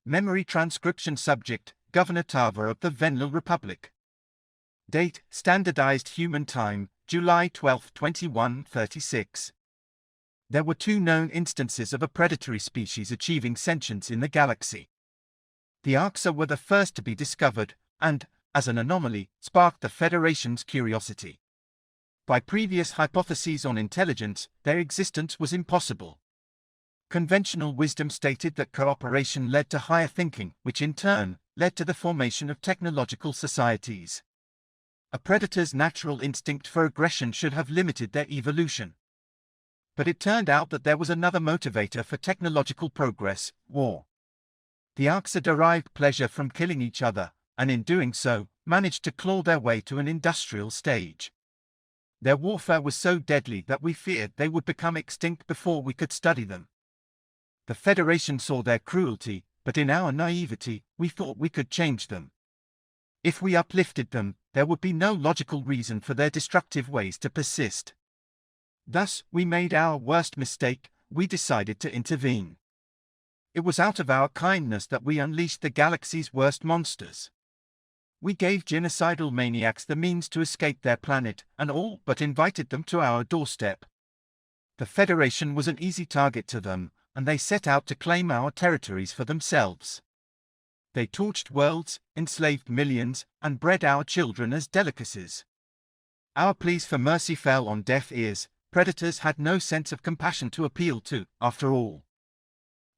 Memory transcription subject, Governor Tava of the M.A.L Republic. Date, Standardized Human Time, July 12, 2136. There were 2 known instances of a predatory species achieving sentience in the galaxy. The Arxa were the first to be discovered, and, as an anomaly, sparked the Federation's curiosity. By previous hypotheses on intelligence, their existence was impossible. Conventional wisdom stated that cooperation led to higher thinking, which in turn led to the formation of technological societies. A predator's natural instinct for aggression should have limited their evolution. But it turned out that there was another motivator for technological progress: war. The Arxa derived pleasure from killing each other, and in doing so, managed to claw their way to an industrial stage. Their warfare was so deadly that we feared they would become extinct before we could study them. The Federation saw their cruelty, but in our naivety, we thought we could change them. If we uplifted them, there would be no logical reason for their destructive ways to persist. Thus, we made our worst mistake: we decided to intervene. It was out of our kindness that we unleashed the galaxy's worst monsters. We gave genocidal maniacs the means to escape their planet, and all but invited them to our doorstep. The Federation was an easy target to them, and they set out to claim our territories for themselves. They torched worlds, enslaved millions, and bred our children as delicacies. Our pleas for mercy fell on deaf ears. Predators had no sense of compassion to appeal to, after all.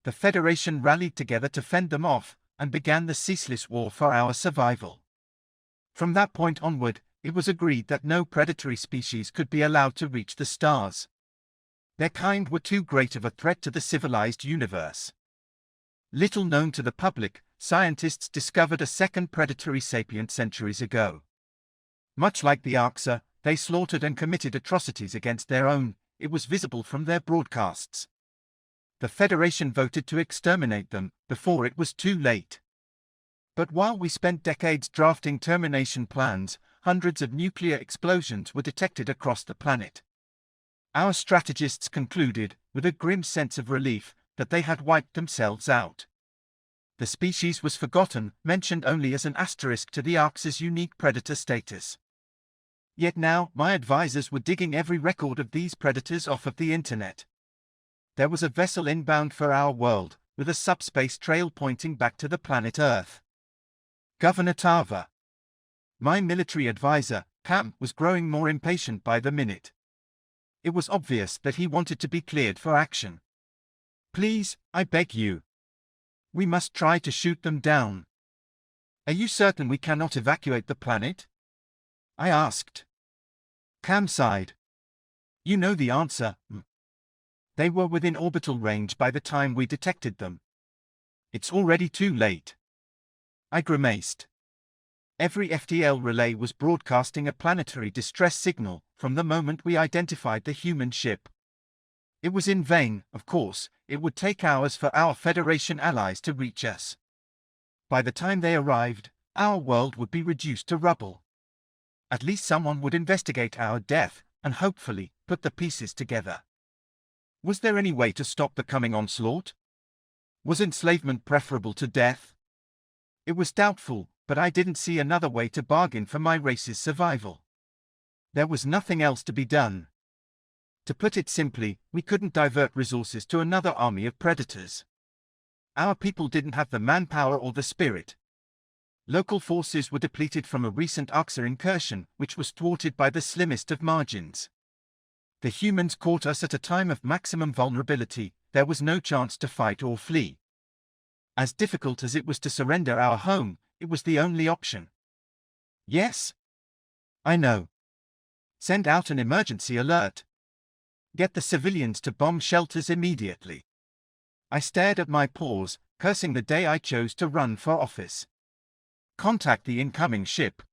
The Federation rallied together to fend them off, and began the ceaseless war for our survival. From that point onward, it was agreed that no predatory species could be allowed to reach the stars. Their kind were too great of a threat to the civilized universe. Little known to the public, scientists discovered a second predatory sapient centuries ago. Much like the Arxa, they slaughtered and committed atrocities against their own. It was visible from their broadcasts. The Federation voted to exterminate them before it was too late. But while we spent decades drafting termination plans, hundreds of nuclear explosions were detected across the planet. Our strategists concluded, with a grim sense of relief, that they had wiped themselves out. The species was forgotten, mentioned only as an asterisk to the Arx's unique predator status. Yet now, my advisors were digging every record of these predators off of the internet. There was a vessel inbound for our world, with a subspace trail pointing back to the planet Earth. Governor Tava, my military advisor, Cam, was growing more impatient by the minute. It was obvious that he wanted to be cleared for action. Please, I beg you. We must try to shoot them down. Are you certain we cannot evacuate the planet? I asked. Cam sighed. You know the answer. They were within orbital range by the time we detected them. It's already too late. I grimaced. Every FTL relay was broadcasting a planetary distress signal from the moment we identified the human ship. It was in vain, of course. It would take hours for our Federation allies to reach us. By the time they arrived, our world would be reduced to rubble. At least someone would investigate our death, and hopefully put the pieces together. Was there any way to stop the coming onslaught? Was enslavement preferable to death? It was doubtful, but I didn't see another way to bargain for my race's survival. There was nothing else to be done. To put it simply, we couldn't divert resources to another army of predators. Our people didn't have the manpower or the spirit. Local forces were depleted from a recent Arxa incursion, which was thwarted by the slimmest of margins. The humans caught us at a time of maximum vulnerability. There was no chance to fight or flee. As difficult as it was to surrender our home, it was the only option. Yes? I know. Send out an emergency alert. Get the civilians to bomb shelters immediately. I stared at my paws, cursing the day I chose to run for office. Contact the incoming ship.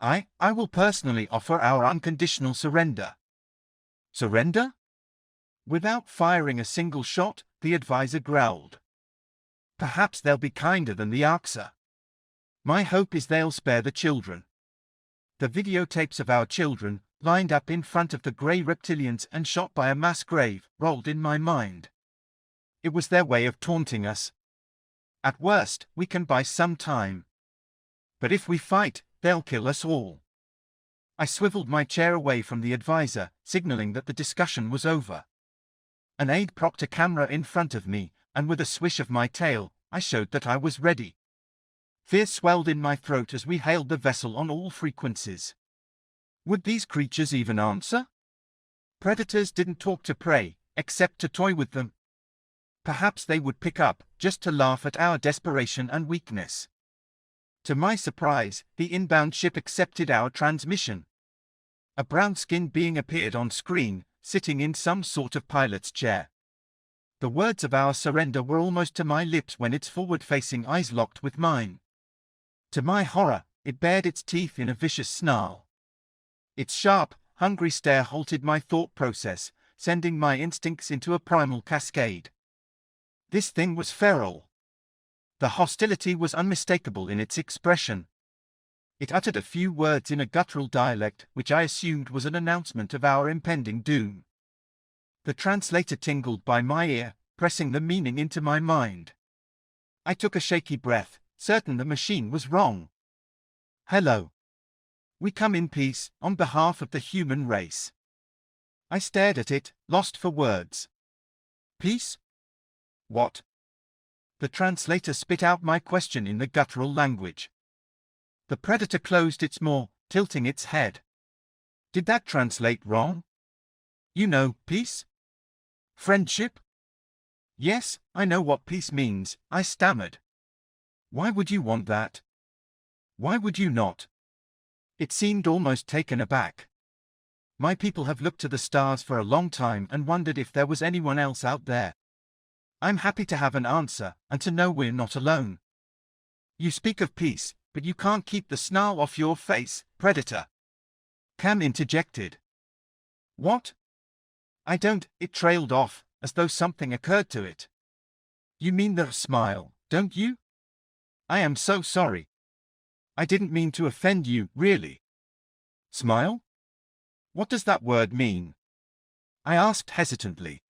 I will personally offer our unconditional surrender. Surrender? Without firing a single shot, the advisor growled. Perhaps they'll be kinder than the Arxa. My hope is they'll spare the children. The videotapes of our children, lined up in front of the grey reptilians and shot by a mass grave, rolled in my mind. It was their way of taunting us. At worst, we can buy some time. But if we fight, they'll kill us all. I swiveled my chair away from the advisor, signaling that the discussion was over. An aide propped a camera in front of me, and with a swish of my tail, I showed that I was ready. Fear swelled in my throat as we hailed the vessel on all frequencies. Would these creatures even answer? Predators didn't talk to prey, except to toy with them. Perhaps they would pick up, just to laugh at our desperation and weakness. To my surprise, the inbound ship accepted our transmission. A brown-skinned being appeared on screen, sitting in some sort of pilot's chair. The words of our surrender were almost to my lips when its forward-facing eyes locked with mine. To my horror, it bared its teeth in a vicious snarl. Its sharp, hungry stare halted my thought process, sending my instincts into a primal cascade. This thing was feral. The hostility was unmistakable in its expression. It uttered a few words in a guttural dialect, which I assumed was an announcement of our impending doom. The translator tingled by my ear, pressing the meaning into my mind. I took a shaky breath, certain the machine was wrong. Hello. We come in peace, on behalf of the human race. I stared at it, lost for words. Peace? What? The translator spit out my question in the guttural language. The predator closed its maw, tilting its head. Did that translate wrong? You know, peace? Friendship? Yes, I know what peace means, I stammered. Why would you want that? Why would you not? It seemed almost taken aback. My people have looked to the stars for a long time and wondered if there was anyone else out there. I'm happy to have an answer, and to know we're not alone. You speak of peace, but you can't keep the snarl off your face, predator. Cam interjected. What? I don't, it trailed off, as though something occurred to it. You mean the smile, don't you? I am so sorry. I didn't mean to offend you, really. Smile? What does that word mean? I asked hesitantly.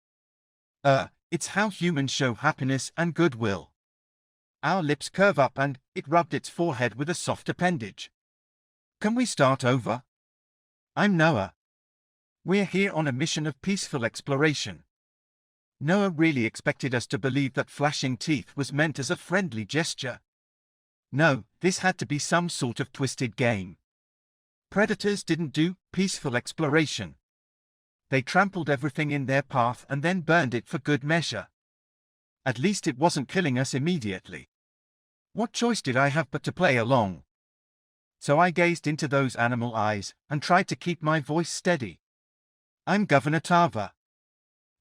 It's how humans show happiness and goodwill. Our lips curve up and it rubbed its forehead with a soft appendage. Can we start over? I'm Noah. We're here on a mission of peaceful exploration. Noah really expected us to believe that flashing teeth was meant as a friendly gesture. No, this had to be some sort of twisted game. Predators didn't do peaceful exploration. They trampled everything in their path and then burned it for good measure. At least it wasn't killing us immediately. What choice did I have but to play along? So I gazed into those animal eyes and tried to keep my voice steady. I'm Governor Tava.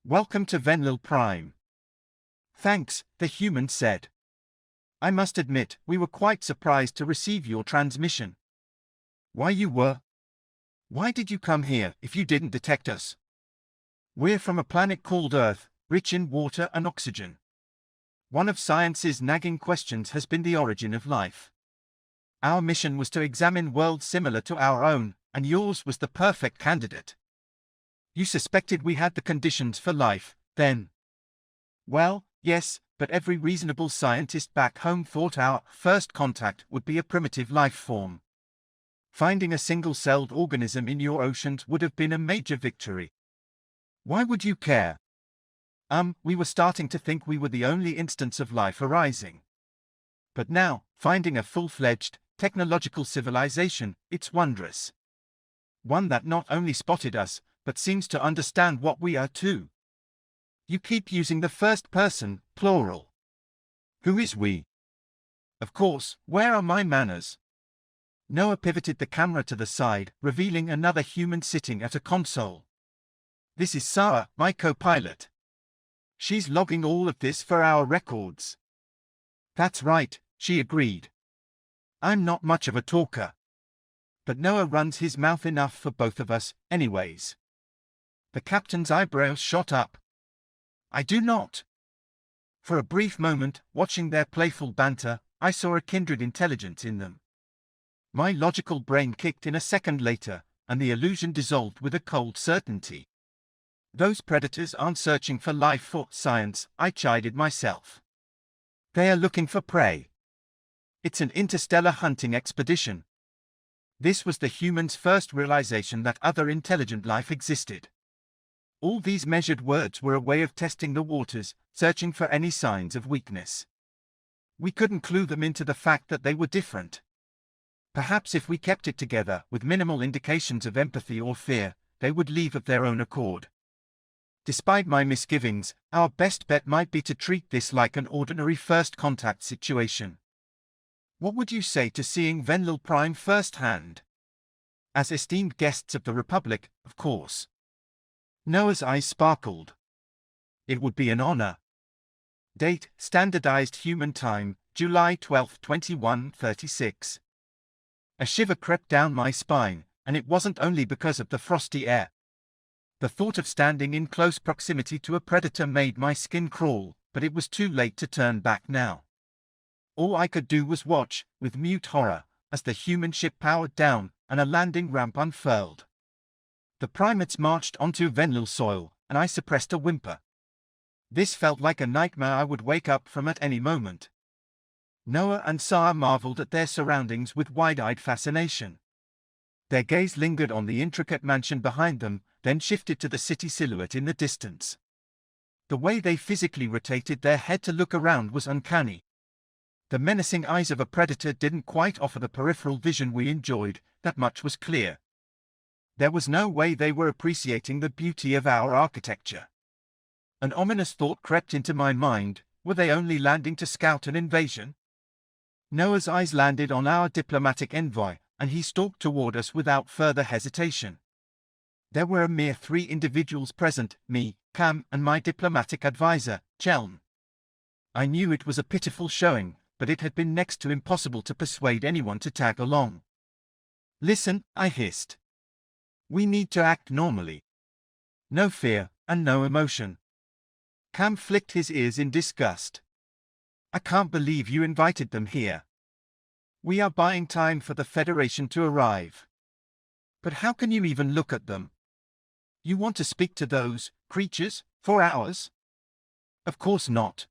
Welcome to Venlil Prime. Thanks, the human said. I must admit, we were quite surprised to receive your transmission. Why you were? Why did you come here if you didn't detect us? We're from a planet called Earth, rich in water and oxygen. One of science's nagging questions has been the origin of life. Our mission was to examine worlds similar to our own, and yours was the perfect candidate. You suspected we had the conditions for life, then? Well, yes, but every reasonable scientist back home thought our first contact would be a primitive life form. Finding a single-celled organism in your oceans would have been a major victory. Why would you care? We were starting to think we were the only instance of life arising. But now, finding a full-fledged, technological civilization, it's wondrous. One that not only spotted us, but seems to understand what we are too. You keep using the first person, plural. Who is we? Of course, where are my manners? Noah pivoted the camera to the side, revealing another human sitting at a console. This is Sarah, my co-pilot. She's logging all of this for our records. That's right, she agreed. I'm not much of a talker. But Noah runs his mouth enough for both of us, anyways. The captain's eyebrows shot up. I do not. For a brief moment, watching their playful banter, I saw a kindred intelligence in them. My logical brain kicked in a second later, and the illusion dissolved with a cold certainty. Those predators aren't searching for life for science, I chided myself. They are looking for prey. It's an interstellar hunting expedition. This was the humans' first realization that other intelligent life existed. All these measured words were a way of testing the waters, searching for any signs of weakness. We couldn't clue them into the fact that they were different. Perhaps if we kept it together, with minimal indications of empathy or fear, they would leave of their own accord. Despite my misgivings, our best bet might be to treat this like an ordinary first contact situation. What would you say to seeing Venlil Prime firsthand? As esteemed guests of the Republic, of course. Noah's eyes sparkled. It would be an honor. Date, Standardized Human Time, July 12, 2136. A shiver crept down my spine, and it wasn't only because of the frosty air. The thought of standing in close proximity to a predator made my skin crawl, but it was too late to turn back now. All I could do was watch, with mute horror, as the human ship powered down, and a landing ramp unfurled. The primates marched onto Venlil soil, and I suppressed a whimper. This felt like a nightmare I would wake up from at any moment. Noah and Sarah marveled at their surroundings with wide-eyed fascination. Their gaze lingered on the intricate mansion behind them, then shifted to the city silhouette in the distance. The way they physically rotated their head to look around was uncanny. The menacing eyes of a predator didn't quite offer the peripheral vision we enjoyed, that much was clear. There was no way they were appreciating the beauty of our architecture. An ominous thought crept into my mind, were they only landing to scout an invasion? Noah's eyes landed on our diplomatic envoy, and he stalked toward us without further hesitation. There were a mere 3 individuals present, me, Cam, and my diplomatic advisor, Chelm. I knew it was a pitiful showing, but it had been next to impossible to persuade anyone to tag along. Listen, I hissed. We need to act normally. No fear, and no emotion. Cam flicked his ears in disgust. I can't believe you invited them here. We are buying time for the Federation to arrive. But how can you even look at them? You want to speak to those creatures for hours? Of course not.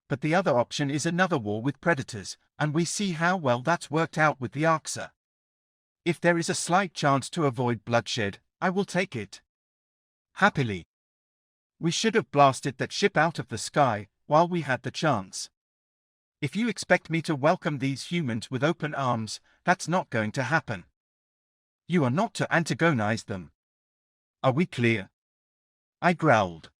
But the other option is another war with predators, and we see how well that's worked out with the Arxa. If there is a slight chance to avoid bloodshed, I will take it. Happily. We should have blasted that ship out of the sky while we had the chance. If you expect me to welcome these humans with open arms, that's not going to happen. You are not to antagonize them. Are we clear? I growled.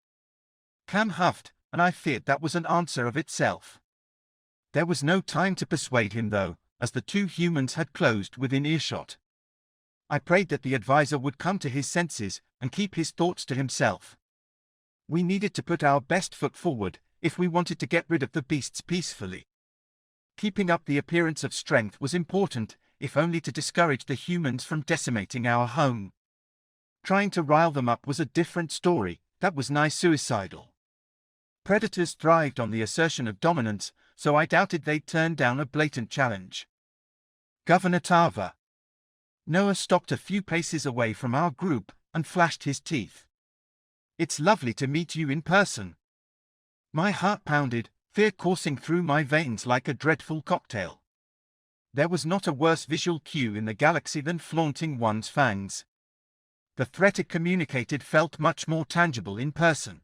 Cam huffed, and I feared that was an answer of itself. There was no time to persuade him though, as the 2 humans had closed within earshot. I prayed that the advisor would come to his senses and keep his thoughts to himself. We needed to put our best foot forward if we wanted to get rid of the beasts peacefully. Keeping up the appearance of strength was important, if only to discourage the humans from decimating our home. Trying to rile them up was a different story, that was nigh suicidal. Predators thrived on the assertion of dominance, so I doubted they'd turn down a blatant challenge. Governor Tava. Noah stopped a few paces away from our group and flashed his teeth. It's lovely to meet you in person. My heart pounded, fear coursing through my veins like a dreadful cocktail. There was not a worse visual cue in the galaxy than flaunting one's fangs. The threat it communicated felt much more tangible in person.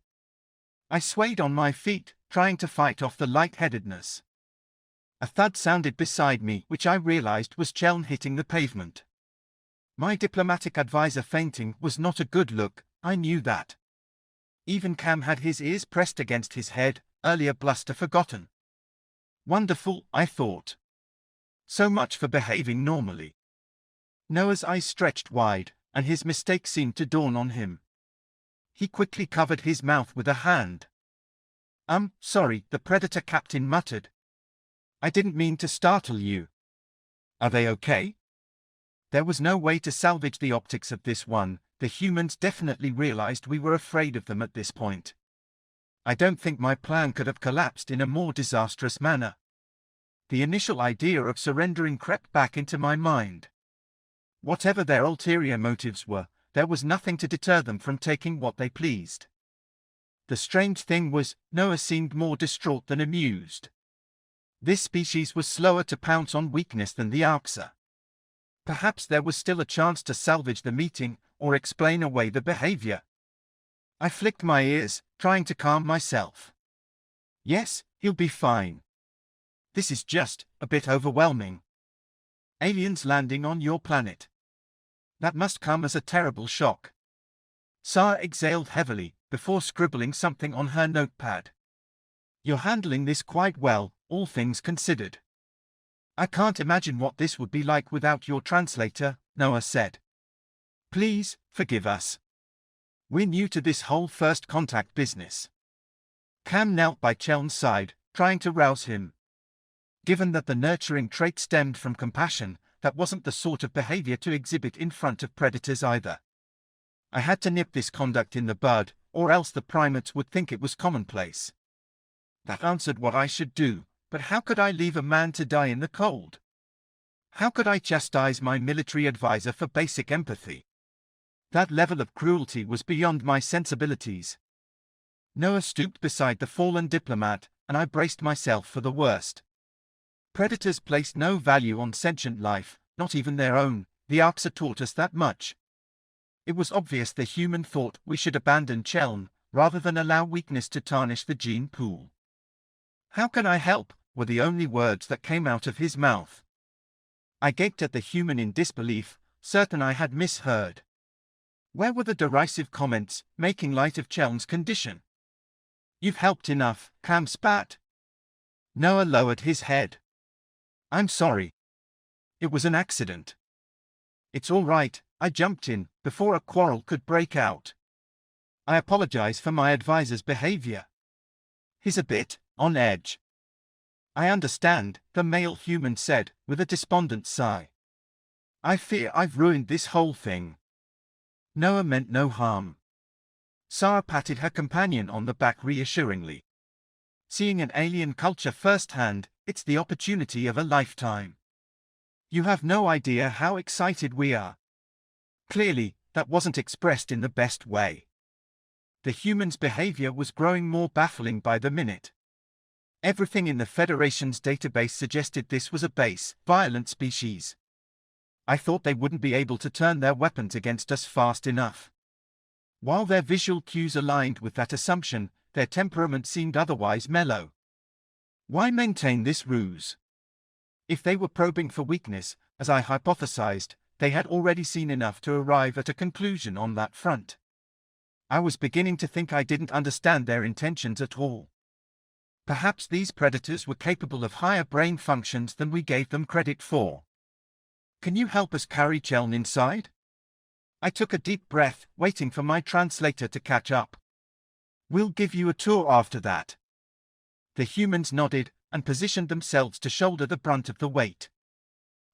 I swayed on my feet, trying to fight off the lightheadedness. A thud sounded beside me, which I realized was Chelm hitting the pavement. My diplomatic advisor fainting was not a good look, I knew that. Even Cam had his ears pressed against his head, earlier bluster forgotten. Wonderful, I thought. So much for behaving normally. Noah's eyes stretched wide, and his mistake seemed to dawn on him. He quickly covered his mouth with a hand. Sorry, the predator captain muttered. I didn't mean to startle you. Are they okay? There was no way to salvage the optics of this one. The humans definitely realized we were afraid of them at this point. I don't think my plan could have collapsed in a more disastrous manner. The initial idea of surrendering crept back into my mind. Whatever their ulterior motives were, there was nothing to deter them from taking what they pleased. The strange thing was, Noah seemed more distraught than amused. This species was slower to pounce on weakness than the Arxa. Perhaps there was still a chance to salvage the meeting or explain away the behavior. I flicked my ears, trying to calm myself. Yes, he'll be fine. This is just a bit overwhelming. Aliens landing on your planet. That must come as a terrible shock. Sarah exhaled heavily before scribbling something on her notepad. You're handling this quite well, all things considered. I can't imagine what this would be like without your translator, Noah said. Please, forgive us. We're new to this whole first contact business. Cam knelt by Cheln's side, trying to rouse him. Given that the nurturing trait stemmed from compassion, that wasn't the sort of behavior to exhibit in front of predators either. I had to nip this conduct in the bud, or else the primates would think it was commonplace. That answered what I should do, but how could I leave a man to die in the cold? How could I chastise my military advisor for basic empathy? That level of cruelty was beyond my sensibilities. Noah stooped beside the fallen diplomat, and I braced myself for the worst. Predators placed no value on sentient life, not even their own. The Arxa taught us that much. It was obvious the human thought we should abandon Cheln, rather than allow weakness to tarnish the gene pool. How can I help? Were the only words that came out of his mouth. I gaped at the human in disbelief, certain I had misheard. Where were the derisive comments, making light of Cheln's condition? You've helped enough, Cam spat. Noah lowered his head. I'm sorry. It was an accident. It's all right, I jumped in, before a quarrel could break out. I apologize for my advisor's behavior. He's a bit on edge. I understand, the male human said, with a despondent sigh. I fear I've ruined this whole thing. Noah meant no harm. Sarah patted her companion on the back reassuringly. Seeing an alien culture firsthand, it's the opportunity of a lifetime. You have no idea how excited we are. Clearly, that wasn't expressed in the best way. The human's behavior was growing more baffling by the minute. Everything in the Federation's database suggested this was a base, violent species. I thought they wouldn't be able to turn their weapons against us fast enough. While their visual cues aligned with that assumption, their temperament seemed otherwise mellow. Why maintain this ruse? If they were probing for weakness, as I hypothesized, they had already seen enough to arrive at a conclusion on that front. I was beginning to think I didn't understand their intentions at all. Perhaps these predators were capable of higher brain functions than we gave them credit for. Can you help us carry Cheln inside? I took a deep breath, waiting for my translator to catch up. We'll give you a tour after that. The humans nodded and positioned themselves to shoulder the brunt of the weight.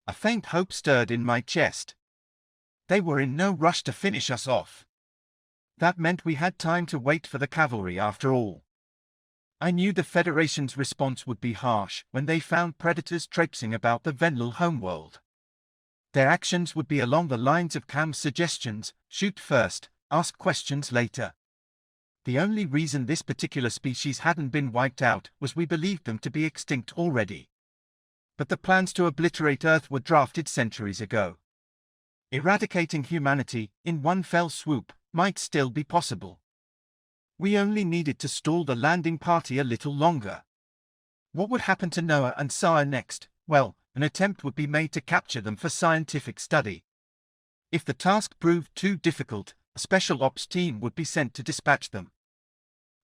A faint hope stirred in my chest. They were in no rush to finish us off. That meant we had time to wait for the cavalry after all. I knew the Federation's response would be harsh when they found predators traipsing about the Venlil homeworld. Their actions would be along the lines of Cam's suggestions: shoot first, ask questions later. The only reason this particular species hadn't been wiped out was we believed them to be extinct already. But the plans to obliterate Earth were drafted centuries ago. Eradicating humanity, in one fell swoop, might still be possible. We only needed to stall the landing party a little longer. What would happen to Noah and Sarah next? Well, an attempt would be made to capture them for scientific study. If the task proved too difficult, a special ops team would be sent to dispatch them.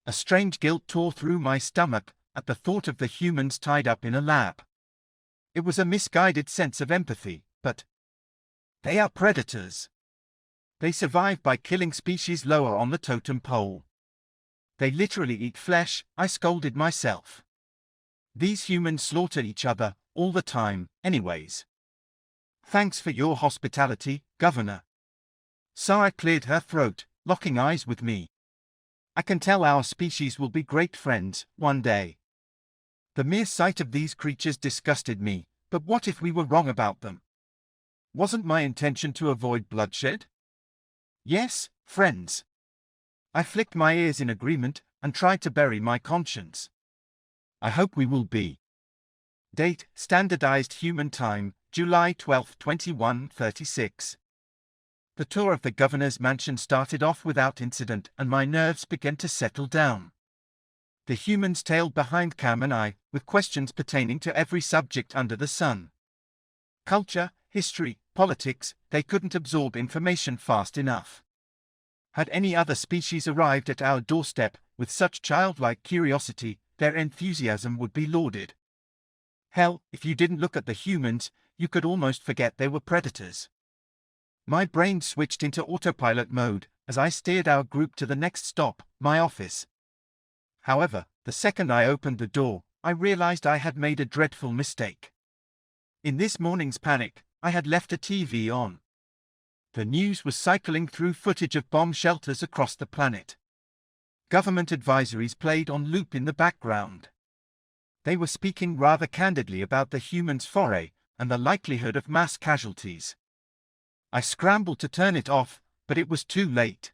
A strange guilt tore through my stomach at the thought of the humans tied up in a lab. It was a misguided sense of empathy, but they are predators. They survive by killing species lower on the totem pole. They literally eat flesh, I scolded myself. These humans slaughter each other, all the time, anyways. Thanks for your hospitality, Governor. Sarah cleared her throat, locking eyes with me. I can tell our species will be great friends, one day. The mere sight of these creatures disgusted me, but what if we were wrong about them? Wasn't my intention to avoid bloodshed? Yes, friends. I flicked my ears in agreement and tried to bury my conscience. I hope we will be. Date, Standardized Human Time, July 12, 21:36. The tour of the governor's mansion started off without incident and my nerves began to settle down. The humans tailed behind Cam and I, with questions pertaining to every subject under the sun. Culture, history, politics, they couldn't absorb information fast enough. Had any other species arrived at our doorstep with such childlike curiosity, their enthusiasm would be lauded. Hell, if you didn't look at the humans, you could almost forget they were predators. My brain switched into autopilot mode as I steered our group to the next stop, my office. However, the second I opened the door, I realized I had made a dreadful mistake. In this morning's panic, I had left a TV on. The news was cycling through footage of bomb shelters across the planet. Government advisories played on loop in the background. They were speaking rather candidly about the humans' foray and the likelihood of mass casualties. I scrambled to turn it off, but it was too late.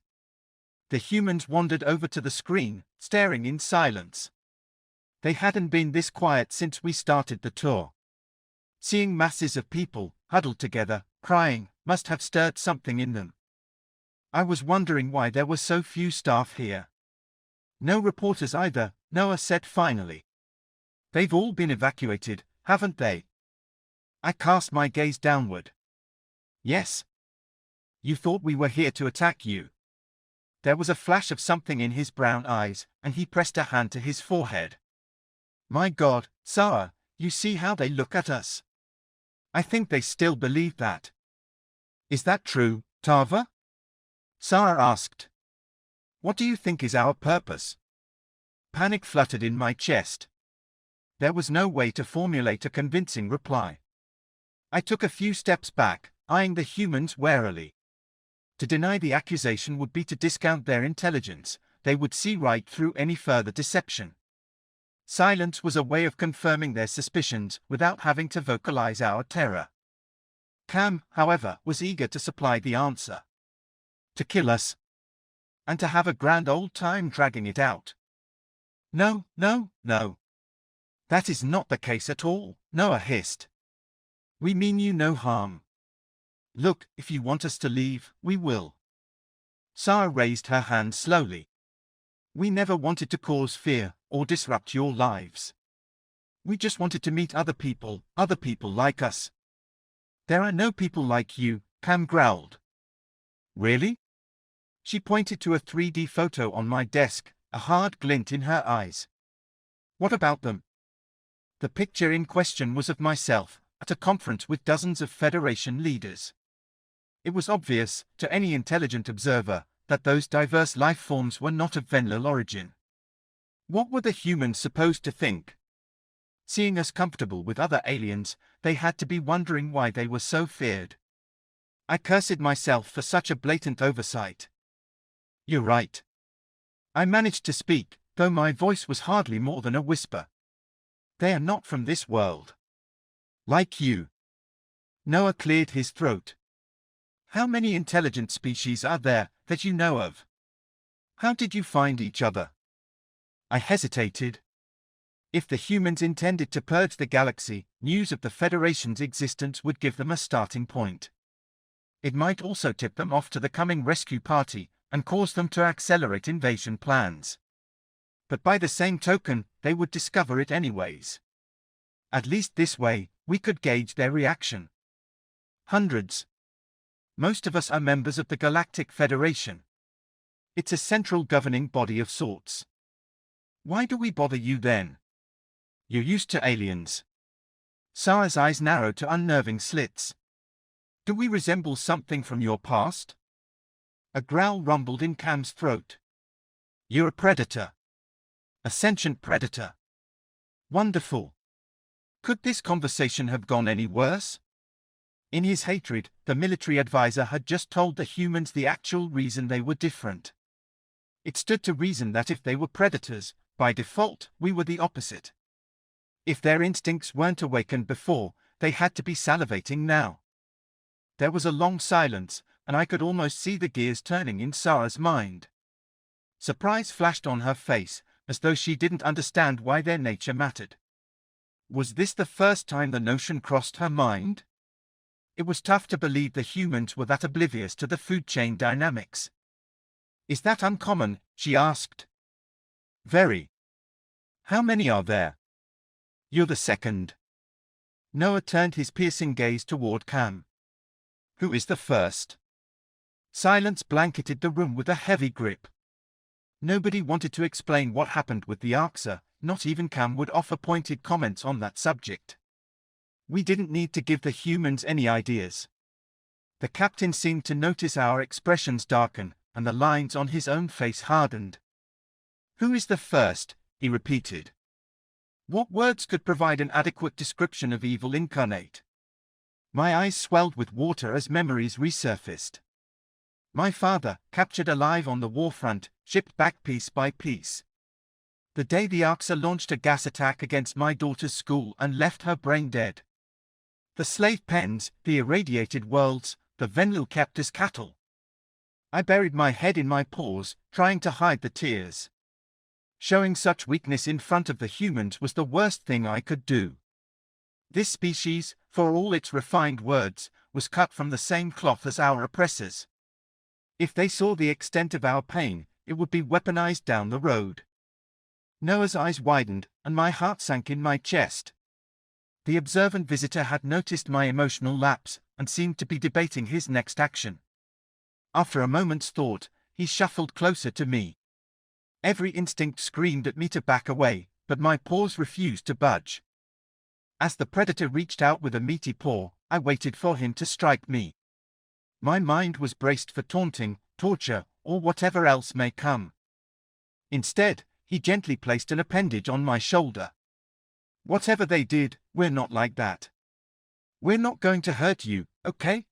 The humans wandered over to the screen, staring in silence. They hadn't been this quiet since we started the tour. Seeing masses of people, huddled together, crying, must have stirred something in them. I was wondering why there were so few staff here. No reporters either, Noah said finally. They've all been evacuated, haven't they? I cast my gaze downward. Yes. You thought we were here to attack you. There was a flash of something in his brown eyes, and he pressed a hand to his forehead. My God, Sarah, you see how they look at us. I think they still believe that. Is that true, Tava? Sarah asked. What do you think is our purpose? Panic fluttered in my chest. There was no way to formulate a convincing reply. I took a few steps back, eyeing the humans warily. To deny the accusation would be to discount their intelligence. They would see right through any further deception. Silence was a way of confirming their suspicions without having to vocalize our terror. Cam, however, was eager to supply the answer. To kill us. And to have a grand old time dragging it out. No, no, no. That is not the case at all, Noah hissed. We mean you no harm. Look, if you want us to leave, we will. Sarah raised her hand slowly. We never wanted to cause fear or disrupt your lives. We just wanted to meet other people like us. There are no people like you, Cam growled. Really? She pointed to a 3D photo on my desk, a hard glint in her eyes. What about them? The picture in question was of myself, at a conference with dozens of Federation leaders. It was obvious, to any intelligent observer, that those diverse life forms were not of M.A.L origin. What were the humans supposed to think? Seeing us comfortable with other aliens, they had to be wondering why they were so feared. I cursed myself for such a blatant oversight. You're right. I managed to speak, though my voice was hardly more than a whisper. They are not from this world. Like you. Noah cleared his throat. How many intelligent species are there that you know of? How did you find each other? I hesitated. If the humans intended to purge the galaxy, news of the Federation's existence would give them a starting point. It might also tip them off to the coming rescue party and cause them to accelerate invasion plans. But by the same token, they would discover it anyways. At least this way, we could gauge their reaction. Hundreds. Most of us are members of the Galactic Federation. It's a central governing body of sorts. Why do we bother you then? You're used to aliens. Sarah's eyes narrowed to unnerving slits. Do we resemble something from your past? A growl rumbled in Cam's throat. You're a predator. A sentient predator. Wonderful. Could this conversation have gone any worse? In his hatred, the military advisor had just told the humans the actual reason they were different. It stood to reason that if they were predators, by default, we were the opposite. If their instincts weren't awakened before, they had to be salivating now. There was a long silence, and I could almost see the gears turning in Sarah's mind. Surprise flashed on her face, as though she didn't understand why their nature mattered. Was this the first time the notion crossed her mind? It was tough to believe the humans were that oblivious to the food chain dynamics. Is that uncommon? She asked. Very. How many are there? You're the second. Noah turned his piercing gaze toward Cam. Who is the first? Silence blanketed the room with a heavy grip. Nobody wanted to explain what happened with the Arxa, not even Cam would offer pointed comments on that subject. We didn't need to give the humans any ideas. The captain seemed to notice our expressions darken, and the lines on his own face hardened. Who is the first? He repeated. What words could provide an adequate description of evil incarnate? My eyes swelled with water as memories resurfaced. My father, captured alive on the warfront, shipped back piece by piece. The day the Arxa launched a gas attack against my daughter's school and left her brain dead. The slave pens, the irradiated worlds, the Venlil kept as cattle. I buried my head in my paws, trying to hide the tears. Showing such weakness in front of the humans was the worst thing I could do. This species, for all its refined words, was cut from the same cloth as our oppressors. If they saw the extent of our pain, it would be weaponized down the road. Noah's eyes widened, and my heart sank in my chest. The observant visitor had noticed my emotional lapse, and seemed to be debating his next action. After a moment's thought, he shuffled closer to me. Every instinct screamed at me to back away, but my paws refused to budge. As the predator reached out with a meaty paw, I waited for him to strike me. My mind was braced for taunting, torture, or whatever else may come. Instead, he gently placed an appendage on my shoulder. Whatever they did, we're not like that. We're not going to hurt you, okay?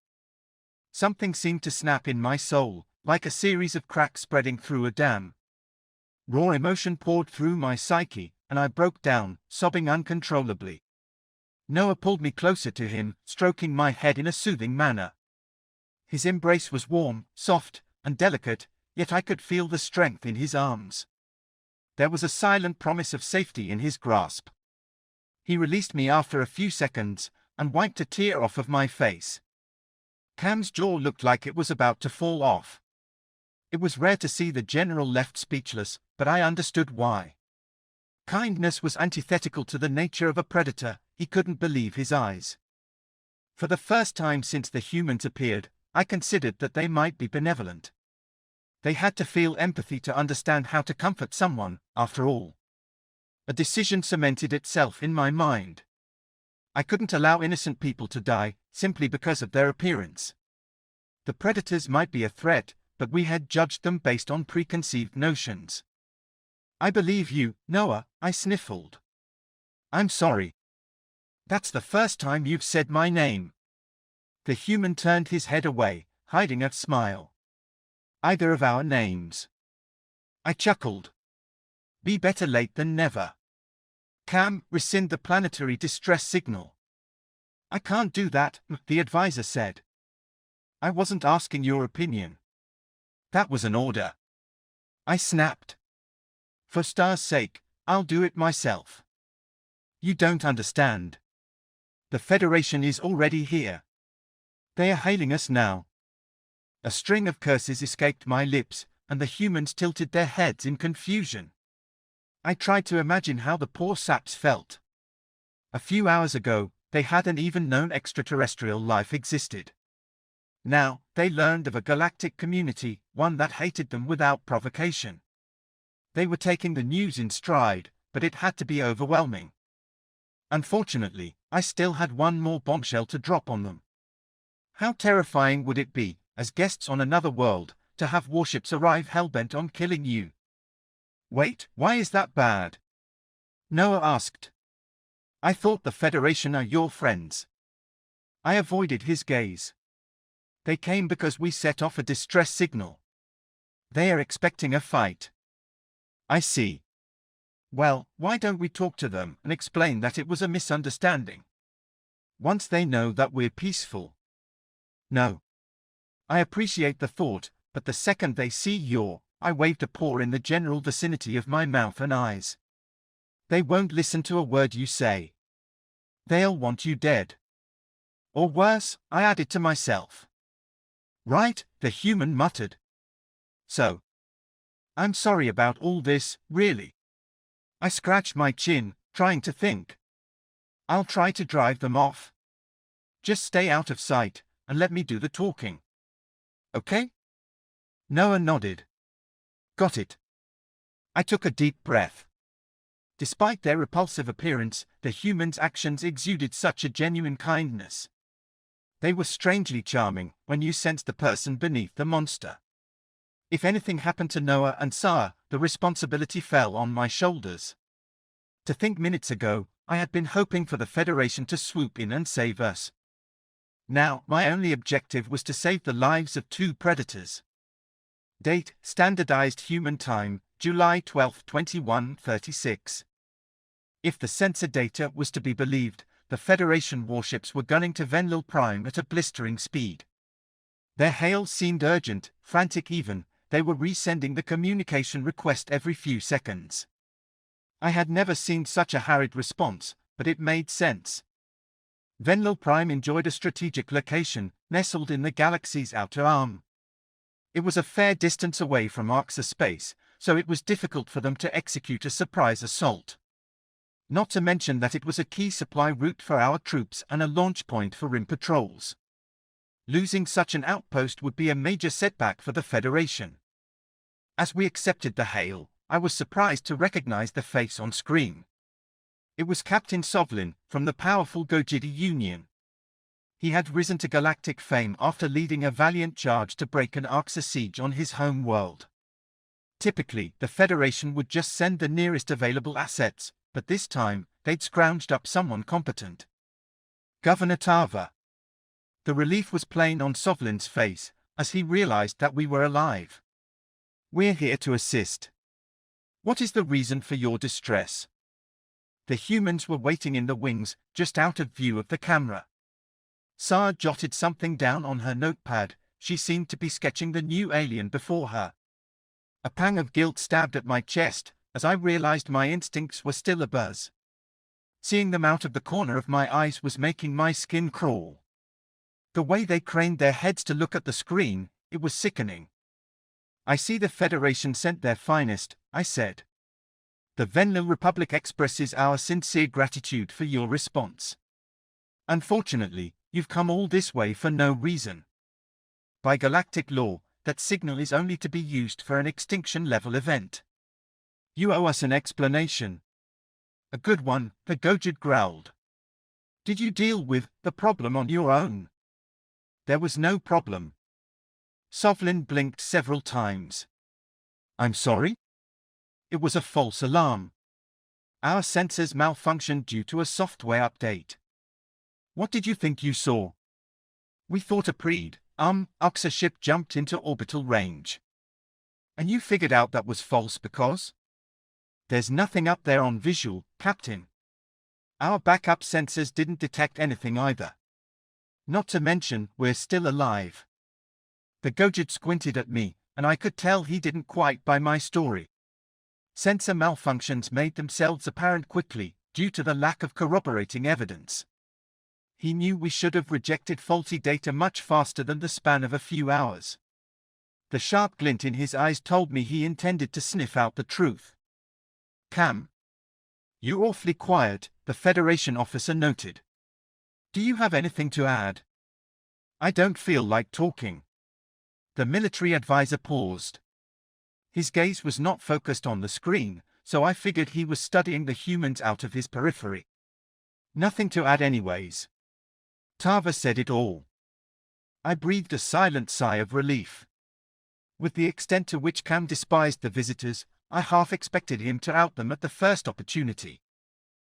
Something seemed to snap in my soul, like a series of cracks spreading through a dam. Raw emotion poured through my psyche, and I broke down, sobbing uncontrollably. Noah pulled me closer to him, stroking my head in a soothing manner. His embrace was warm, soft, and delicate, yet I could feel the strength in his arms. There was a silent promise of safety in his grasp. He released me after a few seconds, and wiped a tear off of my face. Cam's jaw looked like it was about to fall off. It was rare to see the general left speechless, but I understood why. Kindness was antithetical to the nature of a predator. He couldn't believe his eyes. For the first time since the humans appeared, I considered that they might be benevolent. They had to feel empathy to understand how to comfort someone, after all. A decision cemented itself in my mind. I couldn't allow innocent people to die, simply because of their appearance. The predators might be a threat, but we had judged them based on preconceived notions. I believe you, Noah, I sniffled. I'm sorry. That's the first time you've said my name. The human turned his head away, hiding a smile. Either of our names. I chuckled. Be better late than never. Cam, rescind the planetary distress signal. I can't do that, the advisor said. I wasn't asking your opinion. That was an order. I snapped. For Star's sake, I'll do it myself. You don't understand. The Federation is already here. They are hailing us now. A string of curses escaped my lips, and the humans tilted their heads in confusion. I tried to imagine how the poor saps felt. A few hours ago, they hadn't even known extraterrestrial life existed. Now, they learned of a galactic community, one that hated them without provocation. They were taking the news in stride, but it had to be overwhelming. Unfortunately, I still had one more bombshell to drop on them. How terrifying would it be, as guests on another world, to have warships arrive hell-bent on killing you? Wait, why is that bad? Noah asked. I thought the Federation are your friends. I avoided his gaze. They came because we set off a distress signal. They are expecting a fight. I see. Well, why don't we talk to them and explain that it was a misunderstanding? Once they know that we're peaceful. No. I appreciate the thought, but the second they see I waved a paw in the general vicinity of my mouth and eyes. They won't listen to a word you say. They'll want you dead. Or worse, I added to myself. Right, the human muttered. So. I'm sorry about all this, really. I scratched my chin, trying to think. I'll try to drive them off. Just stay out of sight, and let me do the talking. Okay? Noah nodded. Got it. I took a deep breath. Despite their repulsive appearance, the humans' actions exuded such a genuine kindness. They were strangely charming when you sensed the person beneath the monster. If anything happened to Noah and Sarah, the responsibility fell on my shoulders. To think minutes ago, I had been hoping for the Federation to swoop in and save us. Now, my only objective was to save the lives of 2 predators. Date, Standardized Human Time, July 12, 2136. If the sensor data was to be believed, the Federation warships were gunning to Venlil Prime at a blistering speed. Their hail seemed urgent, frantic even. They were resending the communication request every few seconds. I had never seen such a harried response, but it made sense. Venlil Prime enjoyed a strategic location, nestled in the galaxy's outer arm. It was a fair distance away from Arxa space, so it was difficult for them to execute a surprise assault. Not to mention that it was a key supply route for our troops and a launch point for Rim patrols. Losing such an outpost would be a major setback for the Federation. As we accepted the hail, I was surprised to recognize the face on screen. It was Captain Sovlin, from the powerful Gojidi Union. He had risen to galactic fame after leading a valiant charge to break an Arxa siege on his home world. Typically, the Federation would just send the nearest available assets, but this time, they'd scrounged up someone competent. Governor Tava. The relief was plain on Sovlin's face, as he realized that we were alive. We're here to assist. What is the reason for your distress? The humans were waiting in the wings, just out of view of the camera. Sarah jotted something down on her notepad. She seemed to be sketching the new alien before her. A pang of guilt stabbed at my chest, as I realized my instincts were still abuzz. Seeing them out of the corner of my eyes was making my skin crawl. The way they craned their heads to look at the screen, it was sickening. I see the Federation sent their finest, I said. The Venlil Republic expresses our sincere gratitude for your response. Unfortunately, you've come all this way for no reason. By galactic law, that signal is only to be used for an extinction-level event. You owe us an explanation. A good one, the Gojid growled. Did you deal with the problem on your own? There was no problem. Sovlin blinked several times. I'm sorry? It was a false alarm. Our sensors malfunctioned due to a software update. What did you think you saw? We thought a Arxa ship jumped into orbital range. And you figured out that was false because? There's nothing up there on visual, Captain. Our backup sensors didn't detect anything either. Not to mention, we're still alive. The Gojid squinted at me, and I could tell he didn't quite buy my story. Sensor malfunctions made themselves apparent quickly, due to the lack of corroborating evidence. He knew we should have rejected faulty data much faster than the span of a few hours. The sharp glint in his eyes told me he intended to sniff out the truth. Cam. You're awfully quiet, the Federation officer noted. Do you have anything to add? I don't feel like talking. The military advisor paused. His gaze was not focused on the screen, so I figured he was studying the humans out of his periphery. Nothing to add anyways. Tava said it all. I breathed a silent sigh of relief. With the extent to which Cam despised the visitors, I half expected him to out them at the first opportunity.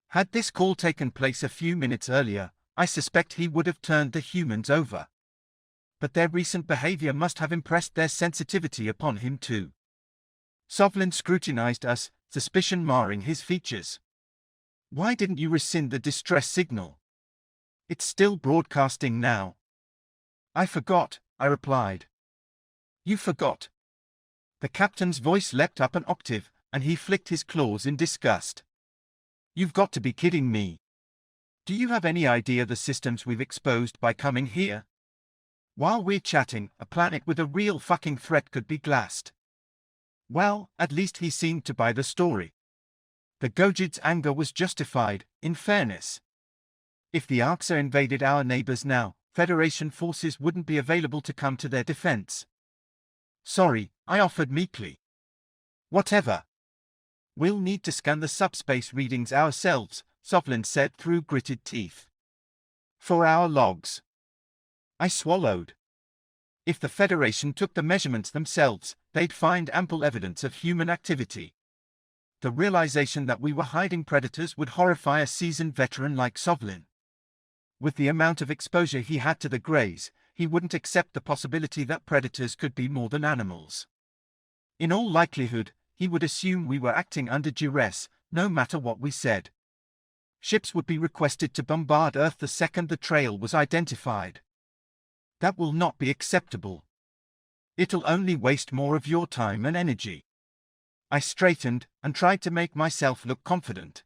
Had this call taken place a few minutes earlier, I suspect he would have turned the humans over. But their recent behavior must have impressed their sensitivity upon him too. Sovlin scrutinized us, suspicion marring his features. Why didn't you rescind the distress signal? It's still broadcasting now. I forgot, I replied. You forgot. The captain's voice leapt up an octave, and he flicked his claws in disgust. You've got to be kidding me. Do you have any idea the systems we've exposed by coming here? While we're chatting, a planet with a real fucking threat could be glassed. Well, at least he seemed to buy the story. The Gojid's anger was justified, in fairness. If the Arxa invaded our neighbors now, Federation forces wouldn't be available to come to their defense. Sorry, I offered meekly. Whatever. We'll need to scan the subspace readings ourselves, Sovlin said through gritted teeth. For our logs. I swallowed. If the Federation took the measurements themselves, they'd find ample evidence of human activity. The realization that we were hiding predators would horrify a seasoned veteran like Sovlin. With the amount of exposure he had to the Greys, he wouldn't accept the possibility that predators could be more than animals. In all likelihood, he would assume we were acting under duress, no matter what we said. Ships would be requested to bombard Earth the second the trail was identified. That will not be acceptable. It'll only waste more of your time and energy. I straightened and tried to make myself look confident.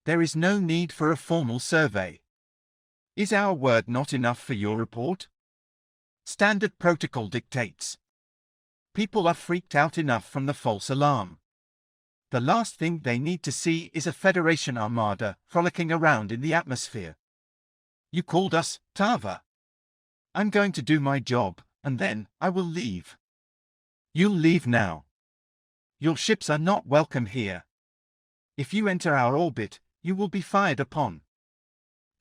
There is no need for a formal survey. Is our word not enough for your report? Standard protocol dictates. People are freaked out enough from the false alarm. The last thing they need to see is a Federation armada frolicking around in the atmosphere. You called us, Tava. I'm going to do my job, and then I will leave. You'll leave now. Your ships are not welcome here. If you enter our orbit, you will be fired upon.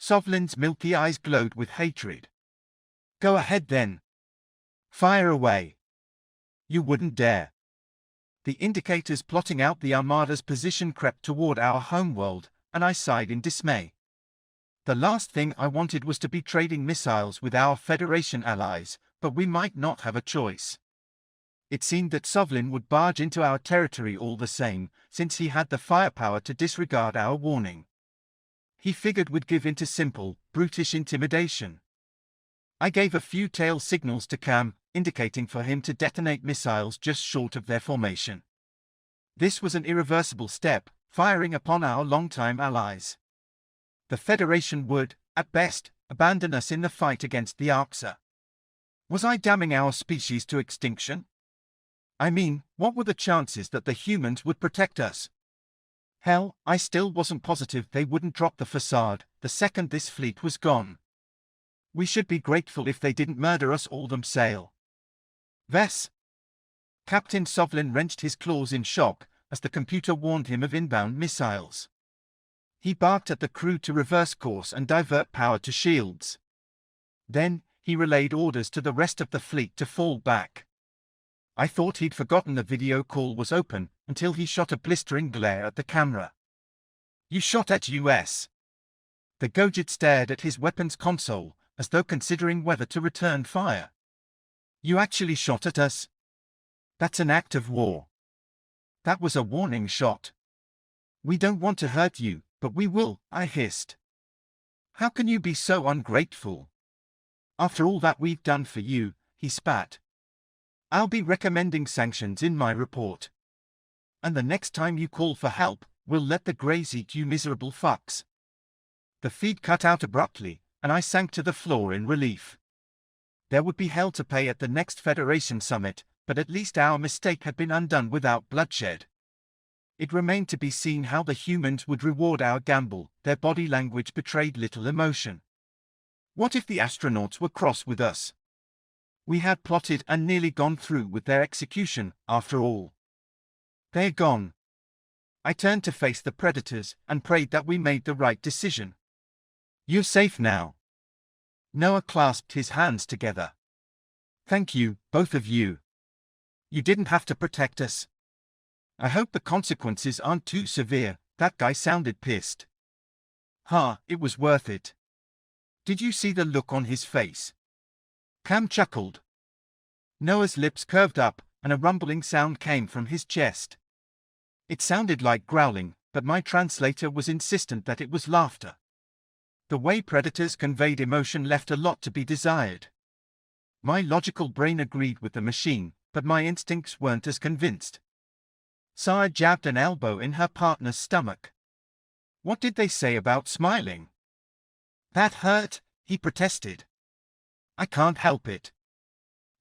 Sovlin's milky eyes glowed with hatred. Go ahead then. Fire away. You wouldn't dare. The indicators plotting out the Armada's position crept toward our homeworld, and I sighed in dismay. The last thing I wanted was to be trading missiles with our Federation allies, but we might not have a choice. It seemed that Sovlin would barge into our territory all the same, since he had the firepower to disregard our warning. He figured we'd give in to simple, brutish intimidation. I gave a few tail signals to Cam, indicating for him to detonate missiles just short of their formation. This was an irreversible step, firing upon our longtime allies. The Federation would, at best, abandon us in the fight against the Arxa. Was I damning our species to extinction? I mean, what were the chances that the humans would protect us? Hell, I still wasn't positive they wouldn't drop the facade the second this fleet was gone. We should be grateful if they didn't murder us all themselves. Ves. Captain Sovlin wrenched his claws in shock as the computer warned him of inbound missiles. He barked at the crew to reverse course and divert power to shields. Then, he relayed orders to the rest of the fleet to fall back. I thought he'd forgotten the video call was open until he shot a blistering glare at the camera. You shot at us. The Gojid stared at his weapons console, as though considering whether to return fire. You actually shot at us? That's an act of war. That was a warning shot. We don't want to hurt you, but we will, I hissed. How can you be so ungrateful? After all that we've done for you, he spat. I'll be recommending sanctions in my report. And the next time you call for help, we'll let the Greys eat you miserable fucks. The feed cut out abruptly, and I sank to the floor in relief. There would be hell to pay at the next Federation summit, but at least our mistake had been undone without bloodshed. It remained to be seen how the humans would reward our gamble. Their body language betrayed little emotion. What if the astronauts were cross with us? We had plotted and nearly gone through with their execution, after all. They're gone. I turned to face the predators and prayed that we made the right decision. You're safe now. Noah clasped his hands together. Thank you, both of you. You didn't have to protect us. I hope the consequences aren't too severe. That guy sounded pissed. It was worth it. Did you see the look on his face? Cam chuckled. Noah's lips curved up, and a rumbling sound came from his chest. It sounded like growling, but my translator was insistent that it was laughter. The way predators conveyed emotion left a lot to be desired. My logical brain agreed with the machine, but my instincts weren't as convinced. Sarah jabbed an elbow in her partner's stomach. What did they say about smiling? That hurt, he protested. I can't help it.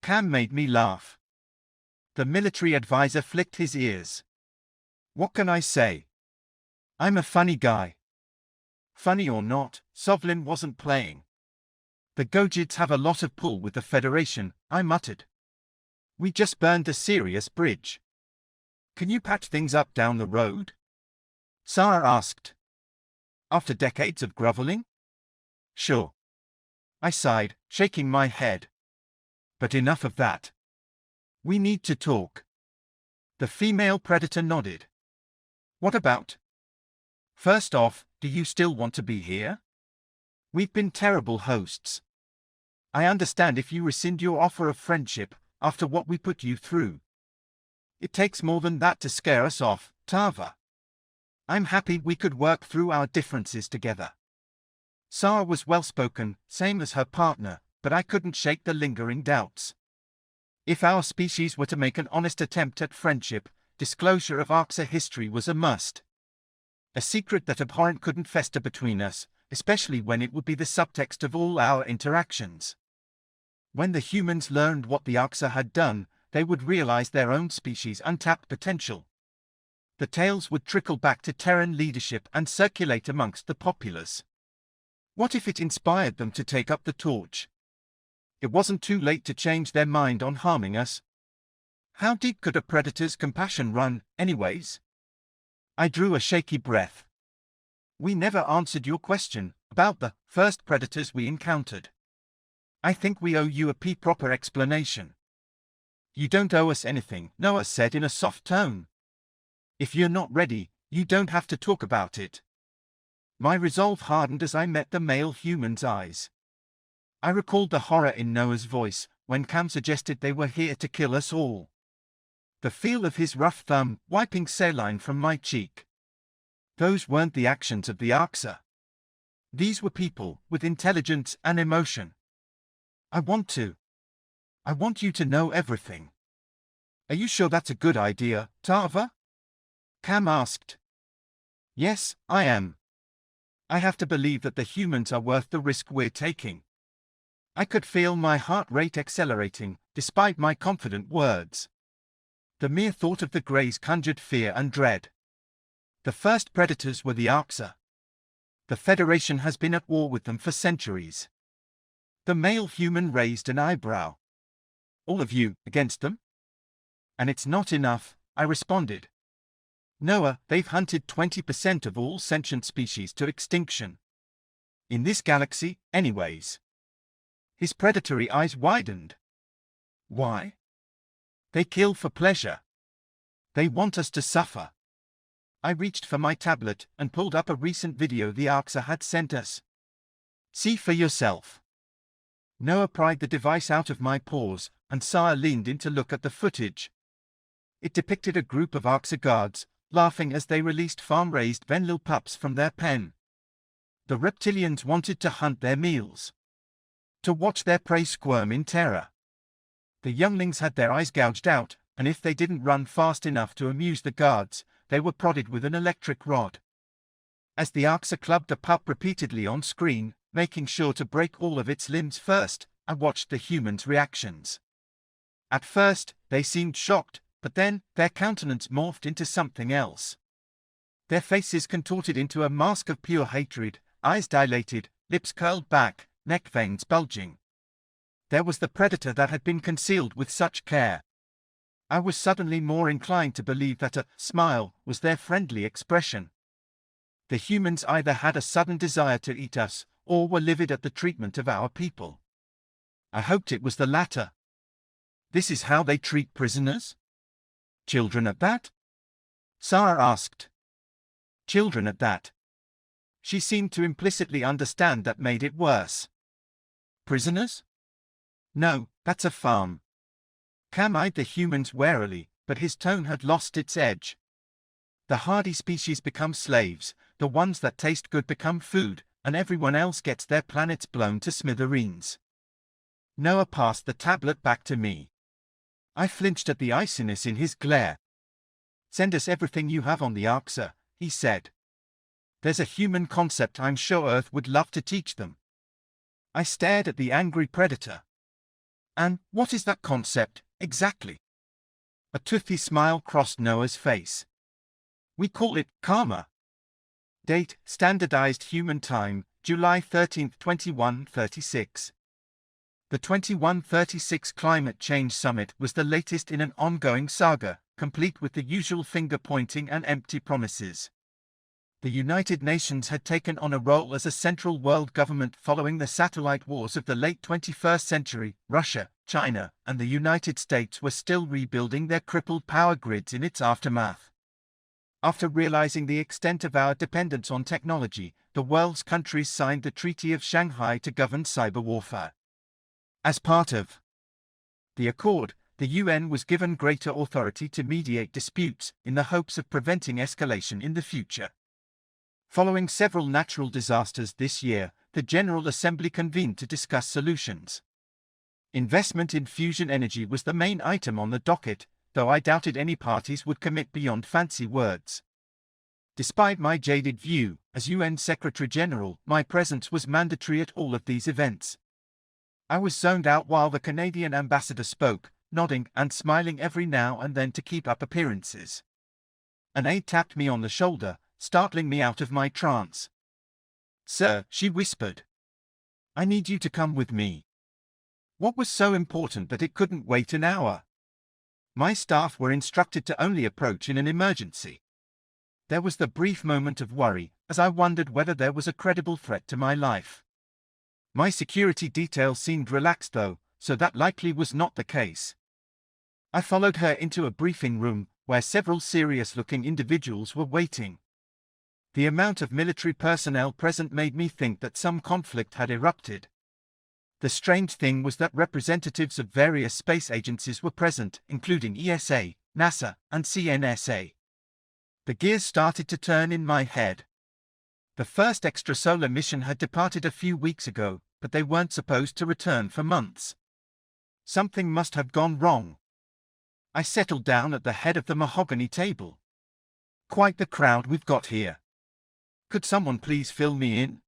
Cam made me laugh. The military advisor flicked his ears. What can I say? I'm a funny guy. Funny or not, Sovlin wasn't playing. The Gojids have a lot of pull with the Federation, I muttered. We just burned a serious bridge. Can you patch things up down the road? Sarah asked. After decades of groveling? Sure. I sighed, shaking my head. But enough of that. We need to talk. The female predator nodded. What about? First off, do you still want to be here? We've been terrible hosts. I understand if you rescind your offer of friendship after what we put you through. It takes more than that to scare us off, Tava. I'm happy we could work through our differences together. Sarah was well-spoken, same as her partner, but I couldn't shake the lingering doubts. If our species were to make an honest attempt at friendship, disclosure of Arxa history was a must. A secret that abhorrent couldn't fester between us, especially when it would be the subtext of all our interactions. When the humans learned what the Arxa had done, they would realize their own species' untapped potential. The tales would trickle back to Terran leadership and circulate amongst the populace. What if it inspired them to take up the torch? It wasn't too late to change their mind on harming us. How deep could a predator's compassion run, anyways? I drew a shaky breath. We never answered your question about the first predators we encountered. I think we owe you a proper explanation. You don't owe us anything, Noah said in a soft tone. If you're not ready, you don't have to talk about it. My resolve hardened as I met the male human's eyes. I recalled the horror in Noah's voice when Cam suggested they were here to kill us all. The feel of his rough thumb wiping saline from my cheek. Those weren't the actions of the Arxa. These were people with intelligence and emotion. I want you to know everything. Are you sure that's a good idea, Tava? Cam asked. Yes, I am. I have to believe that the humans are worth the risk we're taking. I could feel my heart rate accelerating, despite my confident words. The mere thought of the Greys conjured fear and dread. The first predators were the Arxa. The Federation has been at war with them for centuries. The male human raised an eyebrow. All of you against them? And it's not enough, I responded. Noah, they've hunted 20% of all sentient species to extinction. In this galaxy, anyways. His predatory eyes widened. Why? They kill for pleasure. They want us to suffer. I reached for my tablet and pulled up a recent video the Arxa had sent us. See for yourself. Noah pried the device out of my paws, and Sarah leaned in to look at the footage. It depicted a group of Arxa guards, laughing as they released farm-raised Venlil pups from their pen. The reptilians wanted to hunt their meals. To watch their prey squirm in terror. The younglings had their eyes gouged out, and if they didn't run fast enough to amuse the guards, they were prodded with an electric rod. As the Arxa clubbed a pup repeatedly on screen, making sure to break all of its limbs first, I watched the humans' reactions. At first, they seemed shocked, but then, their countenance morphed into something else. Their faces contorted into a mask of pure hatred, eyes dilated, lips curled back, neck veins bulging. There was the predator that had been concealed with such care. I was suddenly more inclined to believe that a smile was their friendly expression. The humans either had a sudden desire to eat us, or were livid at the treatment of our people. I hoped it was the latter. This is how they treat prisoners? Children at that? Sarah asked. Children at that. She seemed to implicitly understand that made it worse. Prisoners? No, that's a farm. Cam eyed the humans warily, but his tone had lost its edge. The hardy species become slaves, the ones that taste good become food, and everyone else gets their planets blown to smithereens. Noah passed the tablet back to me. I flinched at the iciness in his glare. Send us everything you have on the Arxa, he said. There's a human concept I'm sure Earth would love to teach them. I stared at the angry predator. And what is that concept, exactly? A toothy smile crossed Noah's face. We call it karma. Date, standardized human time, July 13, 2136. The 2136 Climate Change Summit was the latest in an ongoing saga, complete with the usual finger-pointing and empty promises. The United Nations had taken on a role as a central world government following the satellite wars of the late 21st century. Russia, China, and the United States were still rebuilding their crippled power grids in its aftermath. After realizing the extent of our dependence on technology, the world's countries signed the Treaty of Shanghai to govern cyber warfare. As part of the accord, the UN was given greater authority to mediate disputes in the hopes of preventing escalation in the future. Following several natural disasters this year, the General Assembly convened to discuss solutions. Investment in fusion energy was the main item on the docket, though I doubted any parties would commit beyond fancy words. Despite my jaded view, as UN Secretary-General, my presence was mandatory at all of these events. I was zoned out while the Canadian ambassador spoke, nodding and smiling every now and then to keep up appearances. An aide tapped me on the shoulder, startling me out of my trance. "Sir," she whispered, "I need you to come with me." What was so important that it couldn't wait an hour? My staff were instructed to only approach in an emergency. There was the brief moment of worry, as I wondered whether there was a credible threat to my life. My security detail seemed relaxed though, so that likely was not the case. I followed her into a briefing room, where several serious-looking individuals were waiting. The amount of military personnel present made me think that some conflict had erupted. The strange thing was that representatives of various space agencies were present, including ESA, NASA, and CNSA. The gears started to turn in my head. The first extrasolar mission had departed a few weeks ago, but they weren't supposed to return for months. Something must have gone wrong. I settled down at the head of the mahogany table. Quite the crowd we've got here. Could someone please fill me in?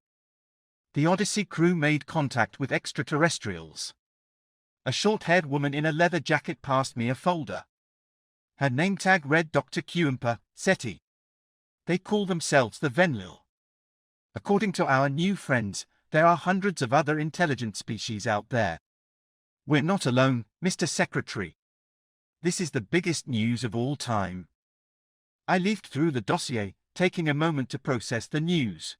The Odyssey crew made contact with extraterrestrials. A short-haired woman in a leather jacket passed me a folder. Her name tag read Dr. Kuimper, SETI. They call themselves the M.A.L. According to our new friends, there are hundreds of other intelligent species out there. We're not alone, Mr. Secretary. This is the biggest news of all time. I leafed through the dossier, taking a moment to process the news.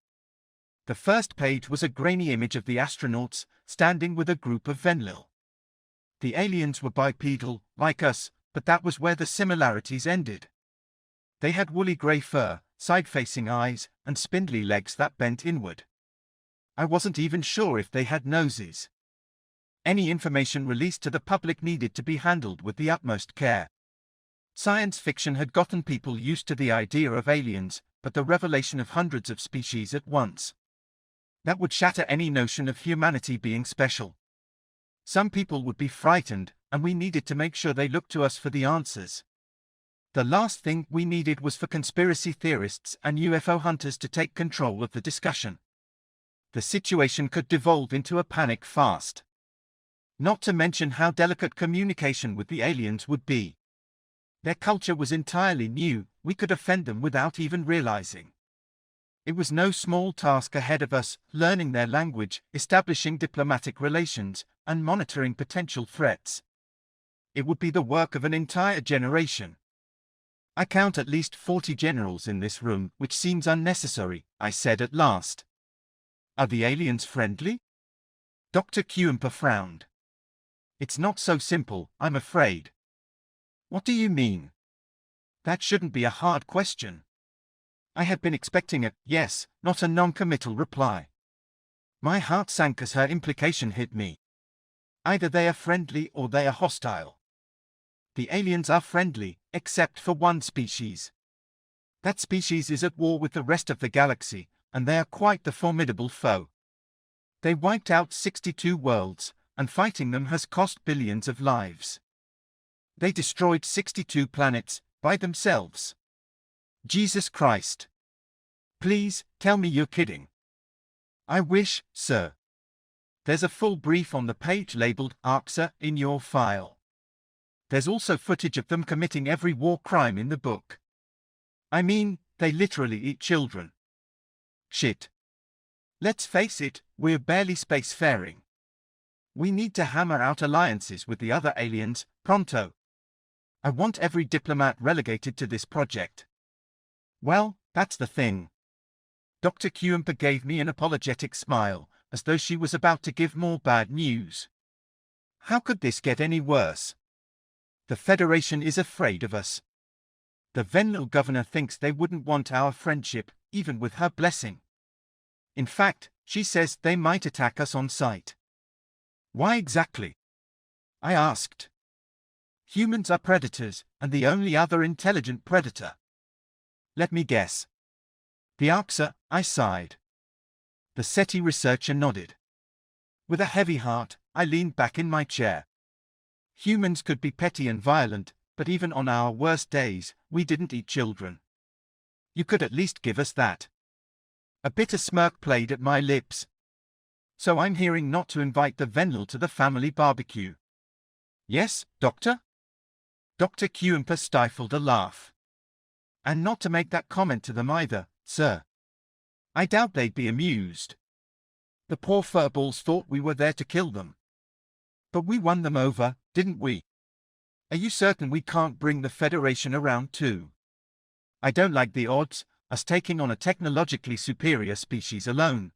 The first page was a grainy image of the astronauts, standing with a group of M.A.L. The aliens were bipedal, like us, but that was where the similarities ended. They had woolly grey fur, side-facing eyes, and spindly legs that bent inward. I wasn't even sure if they had noses. Any information released to the public needed to be handled with the utmost care. Science fiction had gotten people used to the idea of aliens, but the revelation of hundreds of species at once. That would shatter any notion of humanity being special. Some people would be frightened, and we needed to make sure they looked to us for the answers. The last thing we needed was for conspiracy theorists and UFO hunters to take control of the discussion. The situation could devolve into a panic fast. Not to mention how delicate communication with the aliens would be. Their culture was entirely new, we could offend them without even realizing. It was no small task ahead of us, learning their language, establishing diplomatic relations, and monitoring potential threats. It would be the work of an entire generation. I count at least 40 generals in this room, which seems unnecessary, I said at last. Are the aliens friendly? Dr. Kuimper frowned. It's not so simple, I'm afraid. What do you mean? That shouldn't be a hard question. I had been expecting a yes, not a non-committal reply. My heart sank as her implication hit me. Either they are friendly or they are hostile. The aliens are friendly, except for one species. That species is at war with the rest of the galaxy, and they are quite the formidable foe. They wiped out 62 worlds, and fighting them has cost billions of lives. They destroyed 62 planets, by themselves. Jesus Christ. Please, tell me you're kidding. I wish, sir. There's a full brief on the page labeled ARCSA in your file. There's also footage of them committing every war crime in the book. I mean, they literally eat children. Shit. Let's face it, we're barely spacefaring. We need to hammer out alliances with the other aliens, pronto. I want every diplomat relegated to this project. Well, that's the thing. Dr. Kuemper gave me an apologetic smile, as though she was about to give more bad news. How could this get any worse? The Federation is afraid of us. The Venlo governor thinks they wouldn't want our friendship, even with her blessing. In fact, she says they might attack us on sight. Why exactly? I asked. Humans are predators, and the only other intelligent predator. Let me guess. The ARCSA, I sighed. The SETI researcher nodded. With a heavy heart, I leaned back in my chair. Humans could be petty and violent, but even on our worst days, we didn't eat children. You could at least give us that. A bitter smirk played at my lips. So I'm hearing not to invite the Venlo to the family barbecue. Yes, Doctor? Dr. Kuemper stifled a laugh. And not to make that comment to them either, sir. I doubt they'd be amused. The poor furballs thought we were there to kill them. But we won them over, didn't we? Are you certain we can't bring the Federation around too? I don't like the odds, us taking on a technologically superior species alone.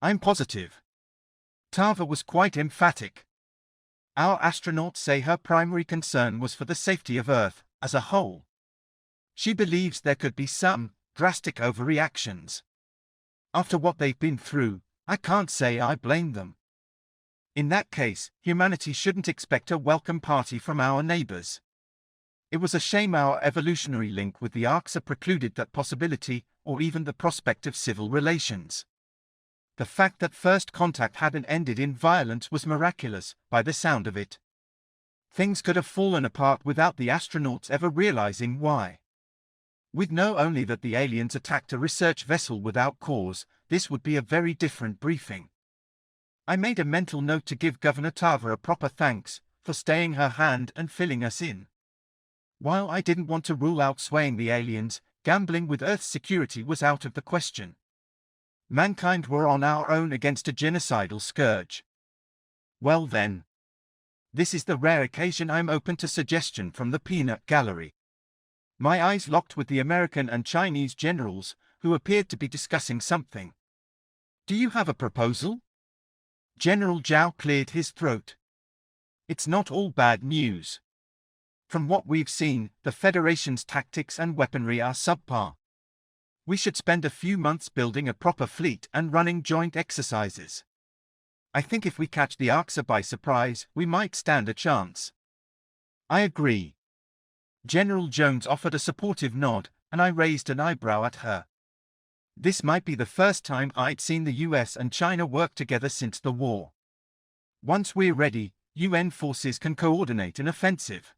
I'm positive. Tava was quite emphatic. Our astronauts say her primary concern was for the safety of Earth as a whole. She believes there could be some drastic overreactions. After what they've been through, I can't say I blame them. In that case, humanity shouldn't expect a welcome party from our neighbors. It was a shame our evolutionary link with the ARCSA precluded that possibility, or even the prospect of civil relations. The fact that first contact hadn't ended in violence was miraculous, by the sound of it. Things could have fallen apart without the astronauts ever realizing why. We'd know only that the aliens attacked a research vessel without cause. This would be a very different briefing. I made a mental note to give Governor Tava a proper thanks for staying her hand and filling us in. While I didn't want to rule out swaying the aliens, gambling with Earth's security was out of the question. Mankind were on our own against a genocidal scourge. Well then. This is the rare occasion I'm open to suggestion from the peanut gallery. My eyes locked with the American and Chinese generals, who appeared to be discussing something. Do you have a proposal? General Zhao cleared his throat. It's not all bad news. From what we've seen, the Federation's tactics and weaponry are subpar. We should spend a few months building a proper fleet and running joint exercises. I think if we catch the ARCSA by surprise, we might stand a chance. I agree. General Jones offered a supportive nod, and I raised an eyebrow at her. This might be the first time I'd seen the US and China work together since the war. Once we're ready, UN forces can coordinate an offensive.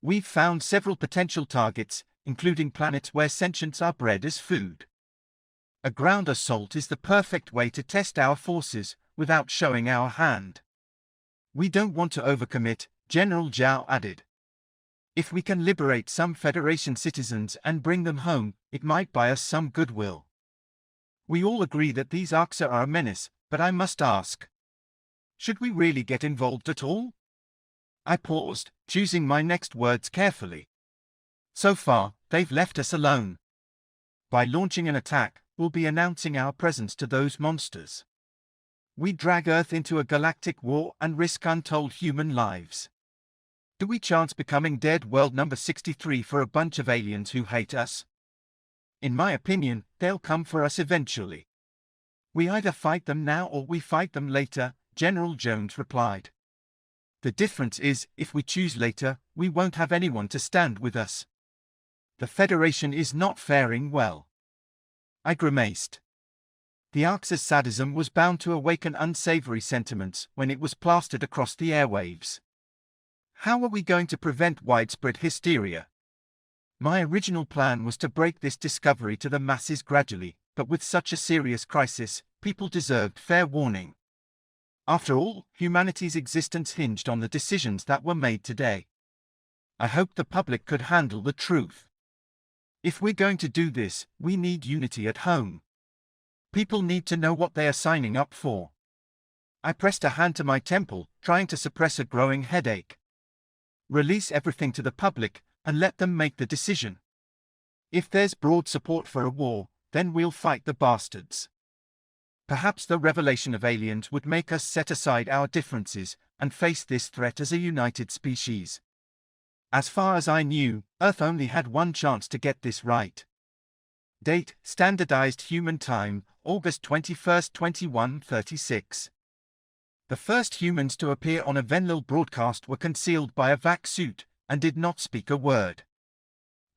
We've found several potential targets, including planets where sentients are bred as food. A ground assault is the perfect way to test our forces without showing our hand. We don't want to overcommit, General Zhao added. If we can liberate some Federation citizens and bring them home, it might buy us some goodwill. We all agree that these ARCSA are a menace, but I must ask. Should we really get involved at all? I paused, choosing my next words carefully. So far, they've left us alone. By launching an attack, we'll be announcing our presence to those monsters. We drag Earth into a galactic war and risk untold human lives. Do we chance becoming dead world number 63 for a bunch of aliens who hate us? In my opinion, they'll come for us eventually. We either fight them now or we fight them later, General Jones replied. The difference is, if we choose later, we won't have anyone to stand with us. The Federation is not faring well. I grimaced. The ARCSA's sadism was bound to awaken unsavory sentiments when it was plastered across the airwaves. How are we going to prevent widespread hysteria? My original plan was to break this discovery to the masses gradually, but with such a serious crisis, people deserved fair warning. After all, humanity's existence hinged on the decisions that were made today. I hope the public could handle the truth. If we're going to do this, we need unity at home. People need to know what they are signing up for. I pressed a hand to my temple, trying to suppress a growing headache. Release everything to the public, and let them make the decision. If there's broad support for a war, then we'll fight the bastards. Perhaps the revelation of aliens would make us set aside our differences and face this threat as a united species. As far as I knew, Earth only had one chance to get this right. Date: Standardized Human Time, August 21, 2136. The first humans to appear on a Venlil broadcast were concealed by a vac suit and did not speak a word.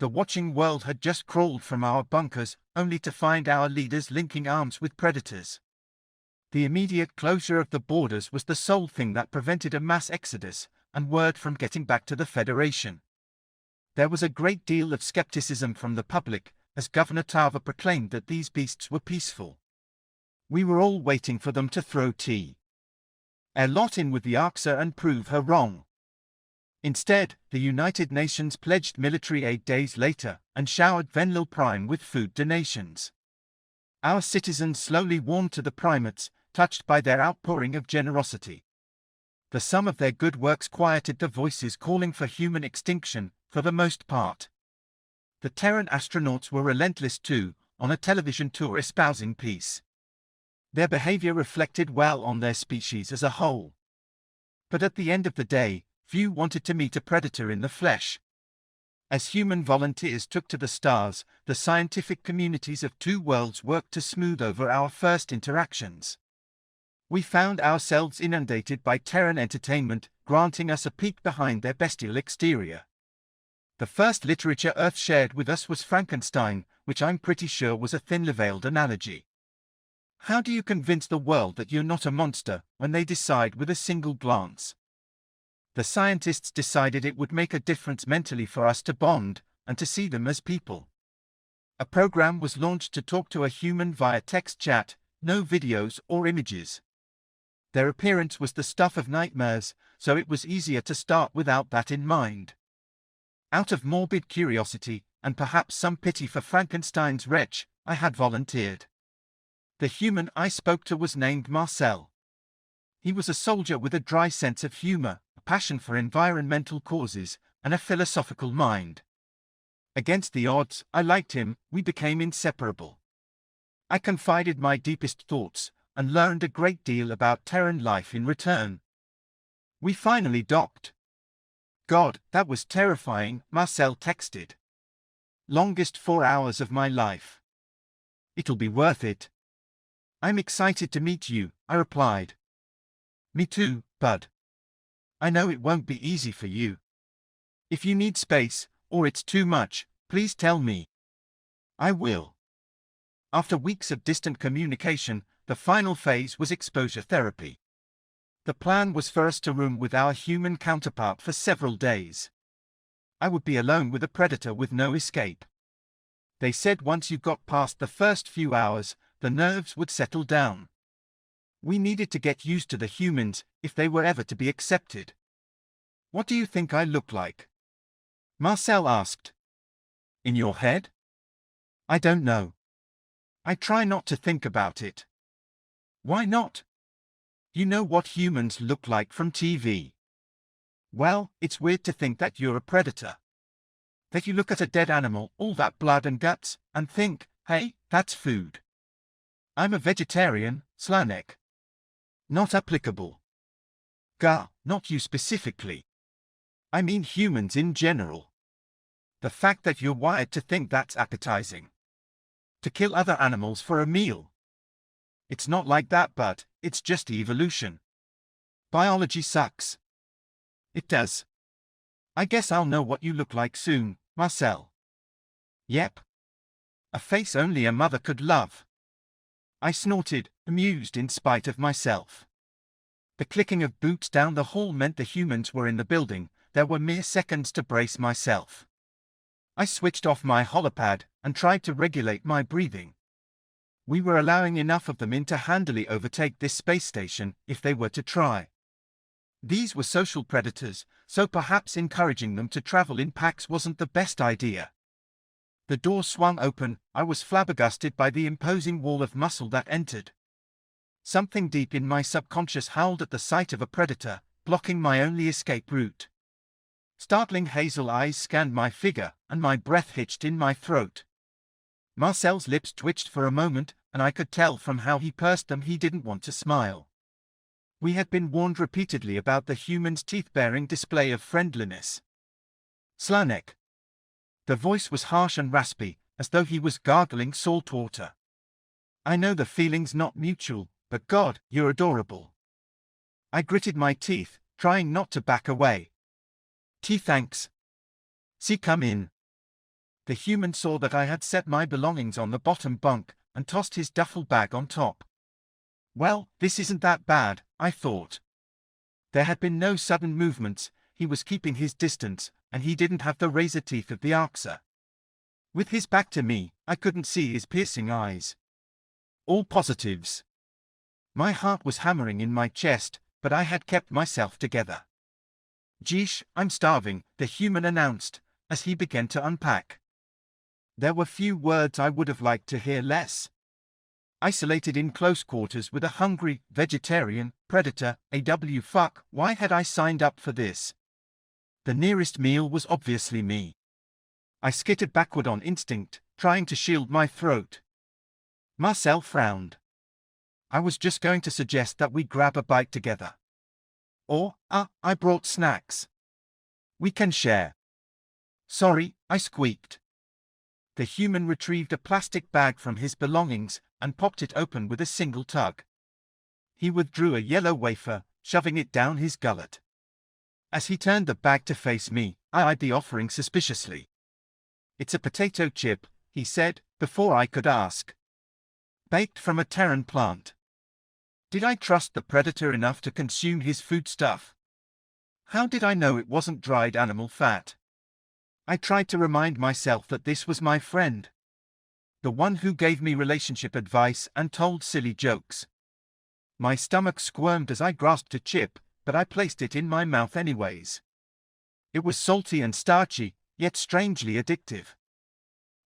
The watching world had just crawled from our bunkers, only to find our leaders linking arms with predators. The immediate closure of the borders was the sole thing that prevented a mass exodus and word from getting back to the Federation. There was a great deal of skepticism from the public, as Governor Tava proclaimed that these beasts were peaceful. We were all waiting for them to throw a lot in with the Arxa and prove her wrong. Instead, the United Nations pledged military aid days later and showered Venlil Prime with food donations. Our citizens slowly warmed to the primates, touched by their outpouring of generosity. The sum of their good works quieted the voices calling for human extinction, for the most part. The Terran astronauts were relentless too, on a television tour espousing peace. Their behavior reflected well on their species as a whole. But at the end of the day, few wanted to meet a predator in the flesh. As human volunteers took to the stars, the scientific communities of two worlds worked to smooth over our first interactions. We found ourselves inundated by Terran entertainment, granting us a peek behind their bestial exterior. The first literature Earth shared with us was Frankenstein, which I'm pretty sure was a thinly veiled analogy. How do you convince the world that you're not a monster when they decide with a single glance? The scientists decided it would make a difference mentally for us to bond and to see them as people. A program was launched to talk to a human via text chat, no videos or images. Their appearance was the stuff of nightmares, so it was easier to start without that in mind. Out of morbid curiosity, and perhaps some pity for Frankenstein's wretch, I had volunteered. The human I spoke to was named Marcel. He was a soldier with a dry sense of humor, a passion for environmental causes, and a philosophical mind. Against the odds, I liked him, we became inseparable. I confided my deepest thoughts, and learned a great deal about Terran life in return. We finally docked. God, that was terrifying, Marcel texted. Longest 4 hours of my life. It'll be worth it. I'm excited to meet you, I replied. Me too, bud. I know it won't be easy for you. If you need space, or it's too much, please tell me. I will. After weeks of distant communication, the final phase was exposure therapy. The plan was for us to room with our human counterpart for several days. I would be alone with a predator with no escape. They said once you got past the first few hours, the nerves would settle down. We needed to get used to the humans, if they were ever to be accepted. What do you think I look like? Marcel asked. In your head? I don't know. I try not to think about it. Why not? You know what humans look like from TV. Well, it's weird to think that you're a predator. That you look at a dead animal, all that blood and guts, and think, hey, that's food. I'm a vegetarian, Slanek. Not applicable. Gah, not you specifically. I mean humans in general. The fact that you're wired to think that's appetizing. To kill other animals for a meal. It's not like that, but it's just evolution. Biology sucks. It does. I guess I'll know what you look like soon, Marcel. Yep. A face only a mother could love. I snorted, amused in spite of myself. The clicking of boots down the hall meant the humans were in the building. There were mere seconds to brace myself. I switched off my holopad and tried to regulate my breathing. We were allowing enough of them in to handily overtake this space station if they were to try. These were social predators, so perhaps encouraging them to travel in packs wasn't the best idea. The door swung open. I was flabbergasted by the imposing wall of muscle that entered. Something deep in my subconscious howled at the sight of a predator, blocking my only escape route. Startling hazel eyes scanned my figure, and my breath hitched in my throat. Marcel's lips twitched for a moment, and I could tell from how he pursed them he didn't want to smile. We had been warned repeatedly about the human's teeth-bearing display of friendliness. Slanek. The voice was harsh and raspy, as though he was gargling salt water. I know the feeling's not mutual, but God, you're adorable. I gritted my teeth, trying not to back away. Thanks. See, come in. The human saw that I had set my belongings on the bottom bunk, and tossed his duffel bag on top. Well, this isn't that bad, I thought. There had been no sudden movements, he was keeping his distance, and he didn't have the razor teeth of the Arxer. With his back to me, I couldn't see his piercing eyes. All positives. My heart was hammering in my chest, but I had kept myself together. Geesh, I'm starving, the human announced, as he began to unpack. There were few words I would have liked to hear less. Isolated in close quarters with a hungry, vegetarian, predator, fuck, why had I signed up for this? The nearest meal was obviously me. I skittered backward on instinct, trying to shield my throat. Marcel frowned. I was just going to suggest that we grab a bite together. Or, I brought snacks. We can share. Sorry, I squeaked. The human retrieved a plastic bag from his belongings and popped it open with a single tug. He withdrew a yellow wafer, shoving it down his gullet. As he turned the bag to face me, I eyed the offering suspiciously. It's a potato chip, he said, before I could ask. Baked from a Terran plant. Did I trust the predator enough to consume his foodstuff? How did I know it wasn't dried animal fat? I tried to remind myself that this was my friend. The one who gave me relationship advice and told silly jokes. My stomach squirmed as I grasped a chip, but I placed it in my mouth anyways. It was salty and starchy, yet strangely addictive.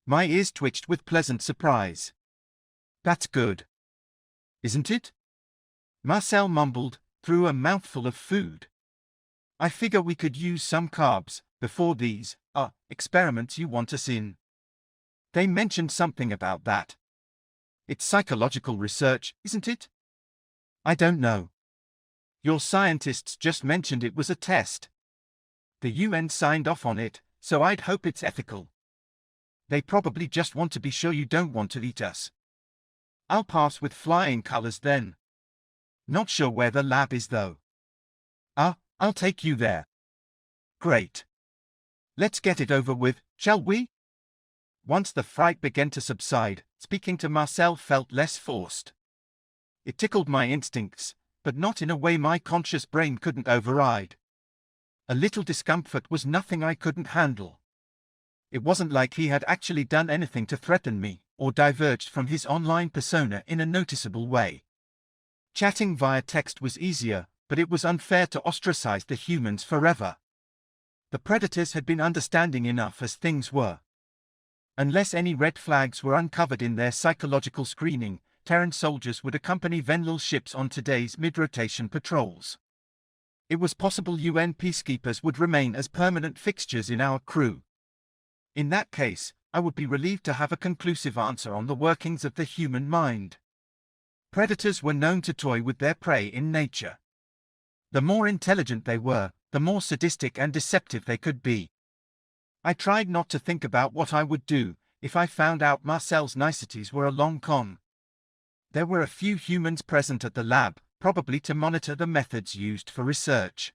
My ears twitched with pleasant surprise. That's good. Isn't it? Marcel mumbled, through a mouthful of food. I figure we could use some carbs before these experiments you want us in. They mentioned something about that. It's psychological research, isn't it? I don't know. Your scientists just mentioned it was a test. The UN signed off on it, so I'd hope it's ethical. They probably just want to be sure you don't want to eat us. I'll pass with flying colors then. Not sure where the lab is though. I'll take you there. Great. Let's get it over with, shall we? Once the fright began to subside, speaking to Marcel felt less forced. It tickled my instincts, but not in a way my conscious brain couldn't override. A little discomfort was nothing I couldn't handle. It wasn't like he had actually done anything to threaten me, or diverged from his online persona in a noticeable way. Chatting via text was easier, but it was unfair to ostracize the humans forever. The predators had been understanding enough as things were. Unless any red flags were uncovered in their psychological screening, Terran soldiers would accompany Venlil ships on today's mid-rotation patrols. It was possible UN peacekeepers would remain as permanent fixtures in our crew. In that case, I would be relieved to have a conclusive answer on the workings of the human mind. Predators were known to toy with their prey in nature. The more intelligent they were, the more sadistic and deceptive they could be. I tried not to think about what I would do if I found out Marcel's niceties were a long con. There were a few humans present at the lab, probably to monitor the methods used for research.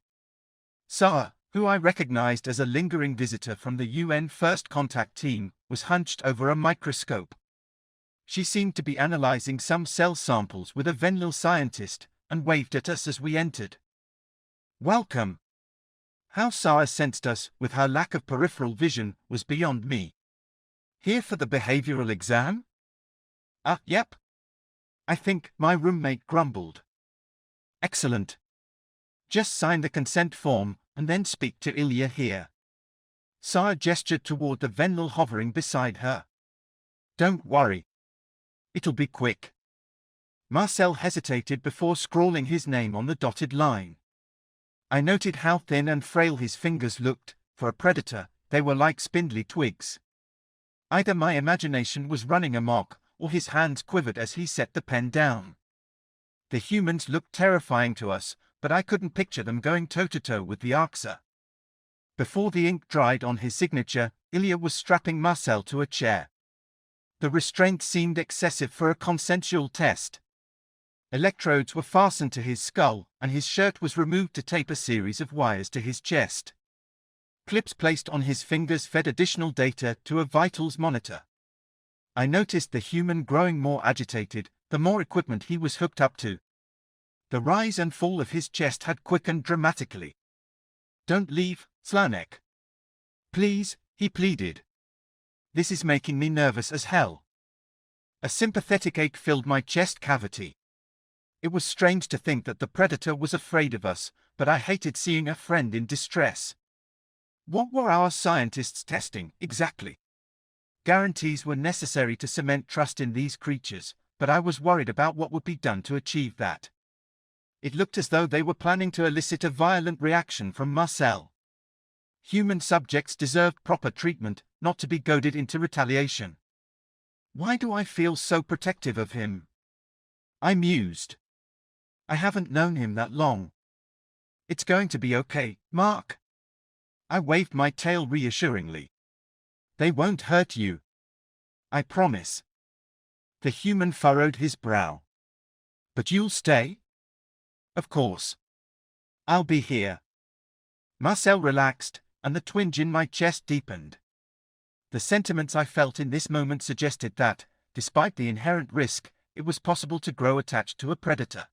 Sarah, who I recognized as a lingering visitor from the UN First Contact team, was hunched over a microscope. She seemed to be analyzing some cell samples with a Venlil scientist, and waved at us as we entered. Welcome. How Sarah sensed us, with her lack of peripheral vision, was beyond me. Here for the behavioral exam? Yep, I think, my roommate grumbled. Excellent. Just sign the consent form, and then speak to Ilya here. Sarah gestured toward the Venl hovering beside her. Don't worry. It'll be quick. Marcel hesitated before scrawling his name on the dotted line. I noted how thin and frail his fingers looked. For a predator, they were like spindly twigs. Either my imagination was running amok, or his hands quivered as he set the pen down. The humans looked terrifying to us, but I couldn't picture them going toe-to-toe with the Arxer. Before the ink dried on his signature, Ilya was strapping Marcel to a chair. The restraint seemed excessive for a consensual test. Electrodes were fastened to his skull, and his shirt was removed to tape a series of wires to his chest. Clips placed on his fingers fed additional data to a vitals monitor. I noticed the human growing more agitated, the more equipment he was hooked up to. The rise and fall of his chest had quickened dramatically. Don't leave, Slanek. Please, he pleaded. This is making me nervous as hell. A sympathetic ache filled my chest cavity. It was strange to think that the predator was afraid of us, but I hated seeing a friend in distress. What were our scientists testing, exactly? Guarantees were necessary to cement trust in these creatures, but I was worried about what would be done to achieve that. It looked as though they were planning to elicit a violent reaction from Marcel. Human subjects deserved proper treatment, not to be goaded into retaliation. Why do I feel so protective of him? I mused. I haven't known him that long. It's going to be okay, Mark. I waved my tail reassuringly. They won't hurt you. I promise. The human furrowed his brow. But you'll stay? Of course. I'll be here. Marcel relaxed, and the twinge in my chest deepened. The sentiments I felt in this moment suggested that, despite the inherent risk, it was possible to grow attached to a predator.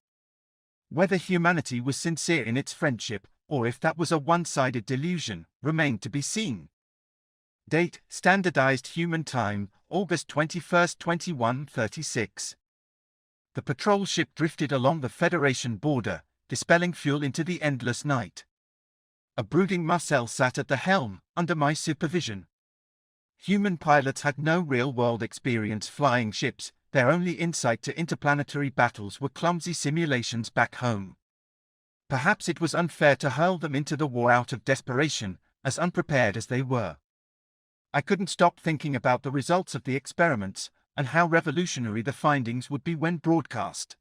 Whether humanity was sincere in its friendship, or if that was a one-sided delusion, remained to be seen. Date, Standardized Human Time, August 21, 2136. The patrol ship drifted along the Federation border, dispelling fuel into the endless night. A brooding Marcel sat at the helm, under my supervision. Human pilots had no real-world experience flying ships, their only insight to interplanetary battles were clumsy simulations back home. Perhaps it was unfair to hurl them into the war out of desperation, as unprepared as they were. I couldn't stop thinking about the results of the experiments, and how revolutionary the findings would be when broadcast.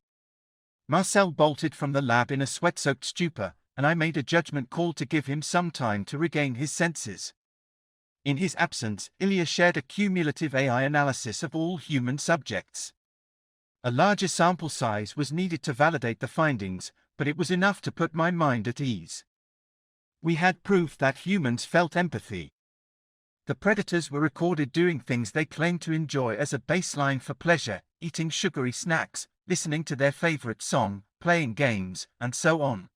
Marcel bolted from the lab in a sweat-soaked stupor, and I made a judgment call to give him some time to regain his senses. In his absence, Ilya shared a cumulative AI analysis of all human subjects. A larger sample size was needed to validate the findings, but it was enough to put my mind at ease. We had proof that humans felt empathy. The predators were recorded doing things they claimed to enjoy as a baseline for pleasure, eating sugary snacks, listening to their favorite song, playing games, and so on.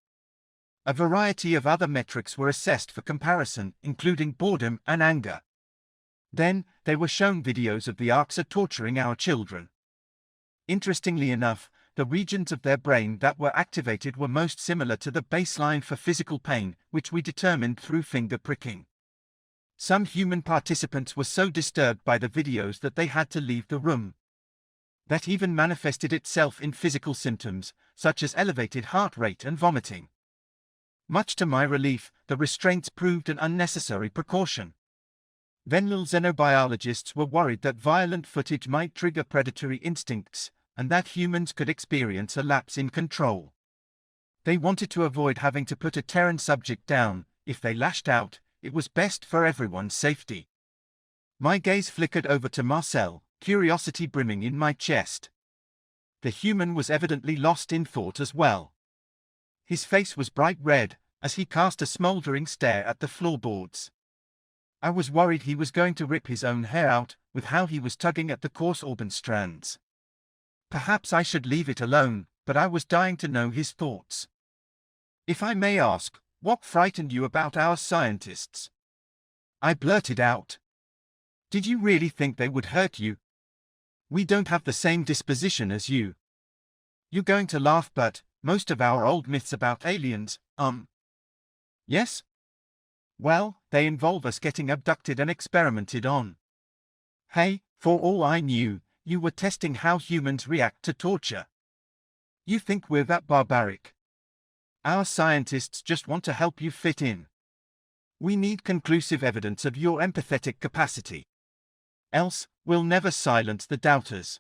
A variety of other metrics were assessed for comparison, including boredom and anger. Then, they were shown videos of the Arxer torturing our children. Interestingly enough, the regions of their brain that were activated were most similar to the baseline for physical pain, which we determined through finger pricking. Some human participants were so disturbed by the videos that they had to leave the room. That even manifested itself in physical symptoms, such as elevated heart rate and vomiting. Much to my relief, the restraints proved an unnecessary precaution. Venl xenobiologists were worried that violent footage might trigger predatory instincts, and that humans could experience a lapse in control. They wanted to avoid having to put a Terran subject down. If they lashed out, it was best for everyone's safety. My gaze flickered over to Marcel, curiosity brimming in my chest. The human was evidently lost in thought as well. His face was bright red, as he cast a smoldering stare at the floorboards. I was worried he was going to rip his own hair out, with how he was tugging at the coarse auburn strands. Perhaps I should leave it alone, but I was dying to know his thoughts. If I may ask, what frightened you about our scientists? I blurted out. Did you really think they would hurt you? We don't have the same disposition as you. You're going to laugh, but most of our old myths about aliens, yes? Well, they involve us getting abducted and experimented on. Hey, for all I knew, you were testing how humans react to torture. You think we're that barbaric? Our scientists just want to help you fit in. We need conclusive evidence of your empathetic capacity. Else, we'll never silence the doubters.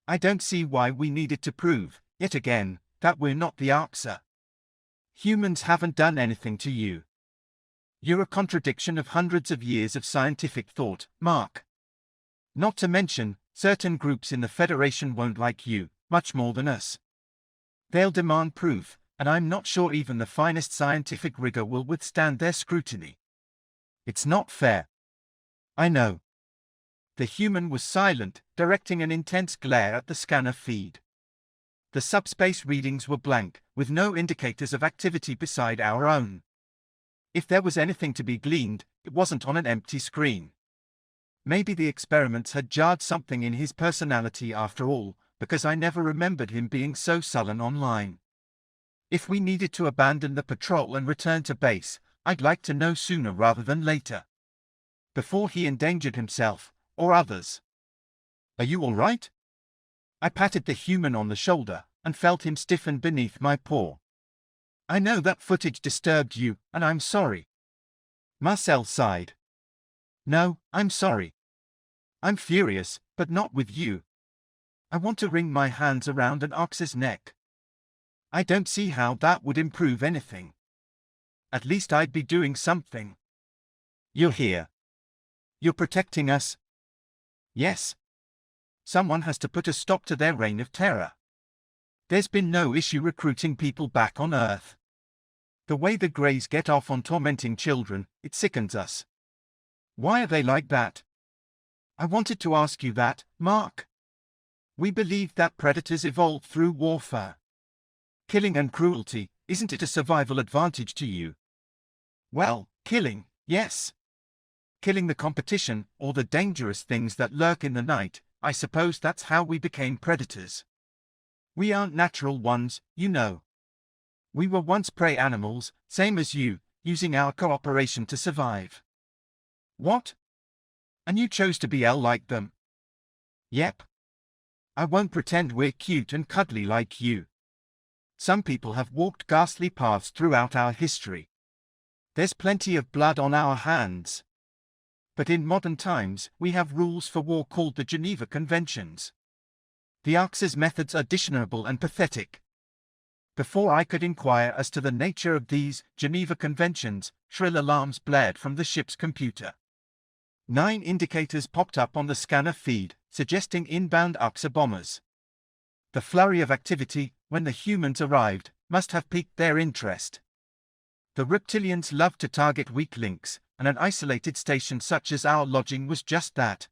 I don't see why we needed to prove, yet again, that we're not the answer. Humans haven't done anything to you. You're a contradiction of hundreds of years of scientific thought, Mark. Not to mention, certain groups in the Federation won't like you, much more than us. They'll demand proof, and I'm not sure even the finest scientific rigor will withstand their scrutiny. It's not fair. I know. The human was silent, directing an intense glare at the scanner feed. The subspace readings were blank, with no indicators of activity beside our own. If there was anything to be gleaned, it wasn't on an empty screen. Maybe the experiments had jarred something in his personality after all, because I never remembered him being so sullen online. If we needed to abandon the patrol and return to base, I'd like to know sooner rather than later. Before he endangered himself, or others. Are you all right? I patted the human on the shoulder, and felt him stiffen beneath my paw. I know that footage disturbed you, and I'm sorry. Marcel sighed. No, I'm sorry. I'm furious, but not with you. I want to wring my hands around an ox's neck. I don't see how that would improve anything. At least I'd be doing something. You're here. You're protecting us. Yes. Someone has to put a stop to their reign of terror. There's been no issue recruiting people back on Earth. The way the Greys get off on tormenting children, it sickens us. Why are they like that? I wanted to ask you that, Mark. We believe that predators evolved through warfare. Killing and cruelty, isn't it a survival advantage to you? Well, killing, yes. Killing the competition, or the dangerous things that lurk in the night, I suppose that's how we became predators. We aren't natural ones, you know. We were once prey animals, same as you, using our cooperation to survive. What? And you chose to be like them? Yep. I won't pretend we're cute and cuddly like you. Some people have walked ghastly paths throughout our history. There's plenty of blood on our hands. But in modern times, we have rules for war called the Geneva Conventions. The Arx's methods are dishonorable and pathetic. Before I could inquire as to the nature of these Geneva Conventions, shrill alarms blared from the ship's computer. 9 indicators popped up on the scanner feed, suggesting inbound Arxa bombers. The flurry of activity, when the humans arrived, must have piqued their interest. The reptilians love to target weak links, and an isolated station such as our lodging was just that.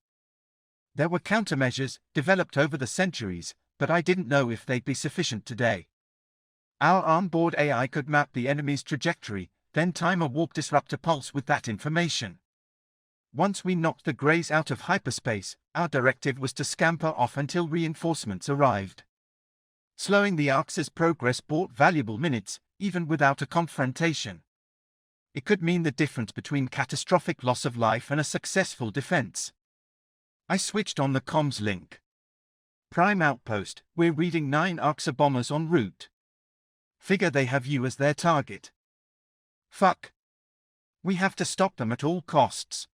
There were countermeasures, developed over the centuries, but I didn't know if they'd be sufficient today. Our onboard AI could map the enemy's trajectory, then time a warp disruptor pulse with that information. Once we knocked the Greys out of hyperspace, our directive was to scamper off until reinforcements arrived. Slowing the Arx's progress bought valuable minutes, even without a confrontation. It could mean the difference between catastrophic loss of life and a successful defense. I switched on the comms link. Prime outpost, we're reading 9 Arxa bombers en route. Figure they have you as their target. Fuck. We have to stop them at all costs.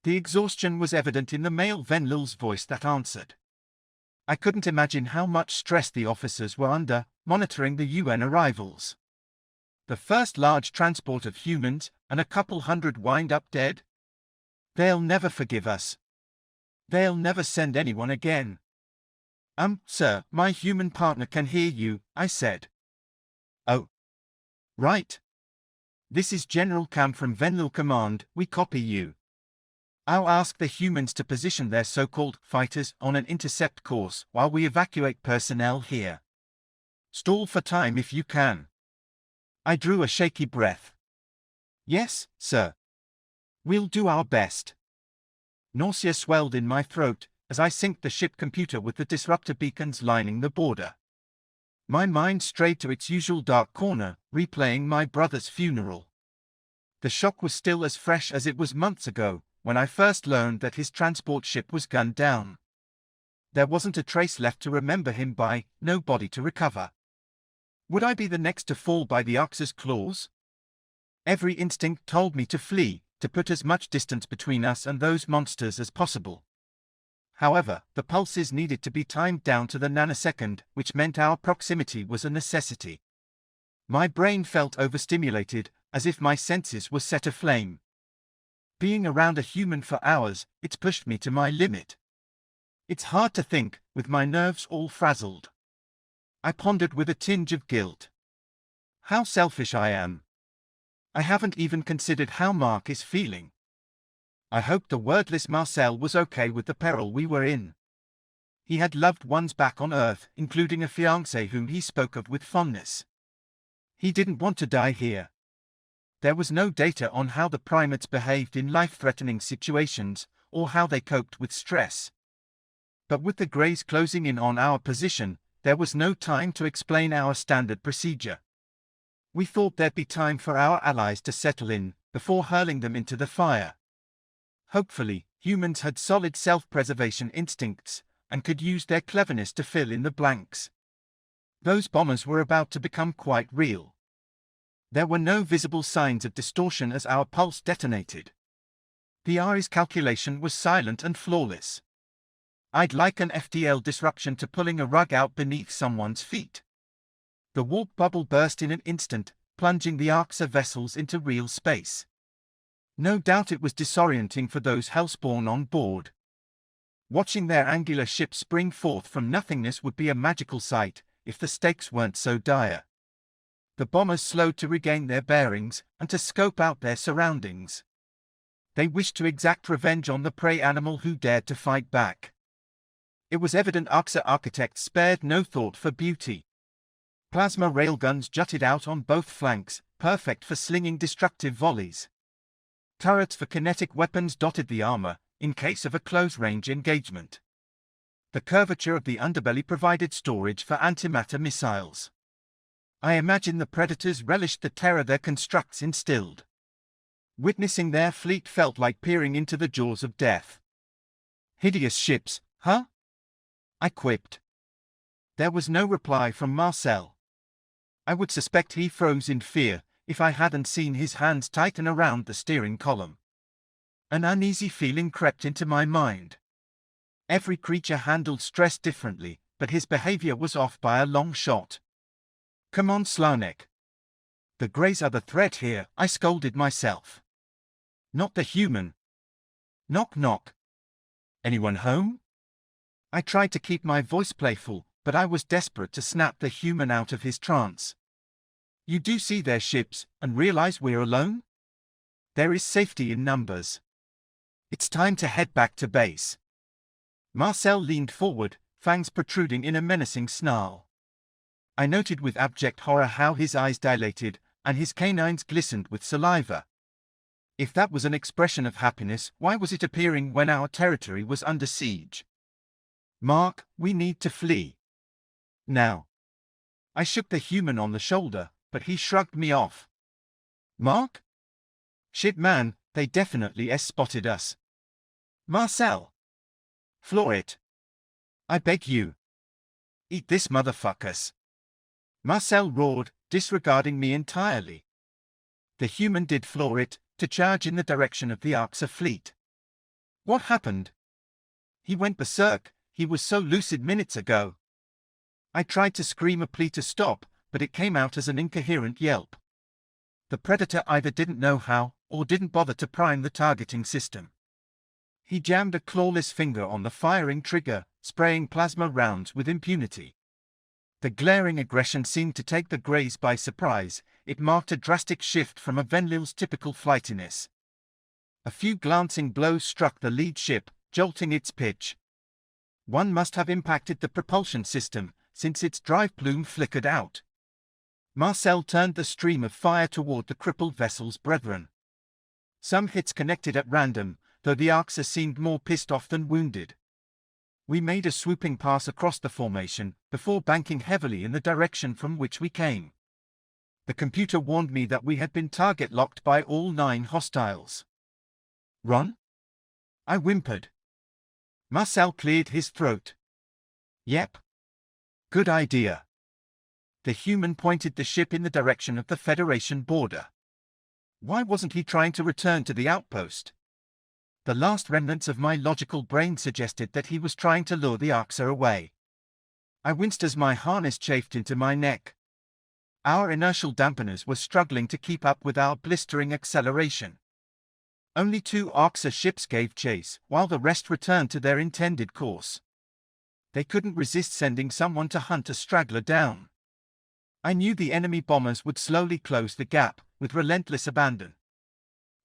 The exhaustion was evident in the male Venlil's voice that answered. I couldn't imagine how much stress the officers were under, monitoring the UN arrivals. The first large transport of humans, and a couple hundred wind up dead. They'll never forgive us. They'll never send anyone again. Sir, my human partner can hear you, I said. Oh. Right. This is General Cam from Venlil Command, we copy you. I'll ask the humans to position their so-called fighters on an intercept course while we evacuate personnel here. Stall for time if you can. I drew a shaky breath. Yes, sir. We'll do our best. Nausea swelled in my throat as I synced the ship computer with the disruptor beacons lining the border. My mind strayed to its usual dark corner, replaying my brother's funeral. The shock was still as fresh as it was months ago, when I first learned that his transport ship was gunned down. There wasn't a trace left to remember him by, no body to recover. Would I be the next to fall by the Arx's claws? Every instinct told me to flee, to put as much distance between us and those monsters as possible. However, the pulses needed to be timed down to the nanosecond, which meant our proximity was a necessity. My brain felt overstimulated, as if my senses were set aflame. Being around a human for hours, it's pushed me to my limit. It's hard to think, with my nerves all frazzled. I pondered with a tinge of guilt. How selfish I am. I haven't even considered how Mark is feeling. I hoped the wordless M.A.L was okay with the peril we were in. He had loved ones back on Earth, including a fiancée whom he spoke of with fondness. He didn't want to die here. There was no data on how the primates behaved in life-threatening situations, or how they coped with stress. But with the Greys closing in on our position, there was no time to explain our standard procedure. We thought there'd be time for our allies to settle in, before hurling them into the fire. Hopefully, humans had solid self-preservation instincts, and could use their cleverness to fill in the blanks. Those bombers were about to become quite real. There were no visible signs of distortion as our pulse detonated. The RE's calculation was silent and flawless. I'd liken FTL disruption to pulling a rug out beneath someone's feet. The warp bubble burst in an instant, plunging the Arxa vessels into real space. No doubt it was disorienting for those hellspawn on board. Watching their angular ship spring forth from nothingness would be a magical sight, if the stakes weren't so dire. The bombers slowed to regain their bearings, and to scope out their surroundings. They wished to exact revenge on the prey animal who dared to fight back. It was evident Arxa architects spared no thought for beauty. Plasma railguns jutted out on both flanks, perfect for slinging destructive volleys. Turrets for kinetic weapons dotted the armor, in case of a close-range engagement. The curvature of the underbelly provided storage for antimatter missiles. I imagine the Predators relished the terror their constructs instilled. Witnessing their fleet felt like peering into the jaws of death. Hideous ships, huh? I quipped. There was no reply from M.A.L. I would suspect he froze in fear, if I hadn't seen his hands tighten around the steering column. An uneasy feeling crept into my mind. Every creature handled stress differently, but his behavior was off by a long shot. Come on, Slanek. The Greys are the threat here, I scolded myself. Not the human. Knock knock. Anyone home? I tried to keep my voice playful, but I was desperate to snap the human out of his trance. You do see their ships, and realize we're alone? There is safety in numbers. It's time to head back to base. M.A.L leaned forward, fangs protruding in a menacing snarl. I noted with abject horror how his eyes dilated, and his canines glistened with saliva. If that was an expression of happiness, why was it appearing when our territory was under siege? Mark, we need to flee. Now. I shook the human on the shoulder, but he shrugged me off. Mark? Shit man, they definitely spotted us. M.A.L. Floor it. I beg you. Eat this motherfuckers. M.A.L roared, disregarding me entirely. The human did floor it, to charge in the direction of the Arxa fleet. What happened? He went berserk, he was so lucid minutes ago. I tried to scream a plea to stop, but it came out as an incoherent yelp. The Predator either didn't know how, or didn't bother to prime the targeting system. He jammed a clawless finger on the firing trigger, spraying plasma rounds with impunity. The glaring aggression seemed to take the Greys by surprise. It marked a drastic shift from M.A.L's typical flightiness. A few glancing blows struck the lead ship, jolting its pitch. One must have impacted the propulsion system, since its drive plume flickered out. M.A.L turned the stream of fire toward the crippled vessel's brethren. Some hits connected at random, though the Arxa seemed more pissed off than wounded. We made a swooping pass across the formation, before banking heavily in the direction from which we came. The computer warned me that we had been target-locked by all 9 hostiles. Run? I whimpered. M.A.L cleared his throat. Yep. Good idea. The human pointed the ship in the direction of the Federation border. Why wasn't he trying to return to the outpost? The last remnants of my logical brain suggested that he was trying to lure the Arxer away. I winced as my harness chafed into my neck. Our inertial dampeners were struggling to keep up with our blistering acceleration. Only 2 Arxer ships gave chase, while the rest returned to their intended course. They couldn't resist sending someone to hunt a straggler down. I knew the enemy bombers would slowly close the gap, with relentless abandon.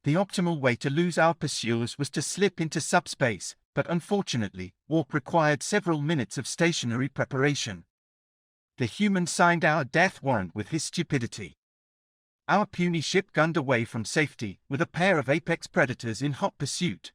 The optimal way to lose our pursuers was to slip into subspace, but unfortunately, warp required several minutes of stationary preparation. The human signed our death warrant with his stupidity. Our puny ship gunned away from safety, with a pair of apex predators in hot pursuit.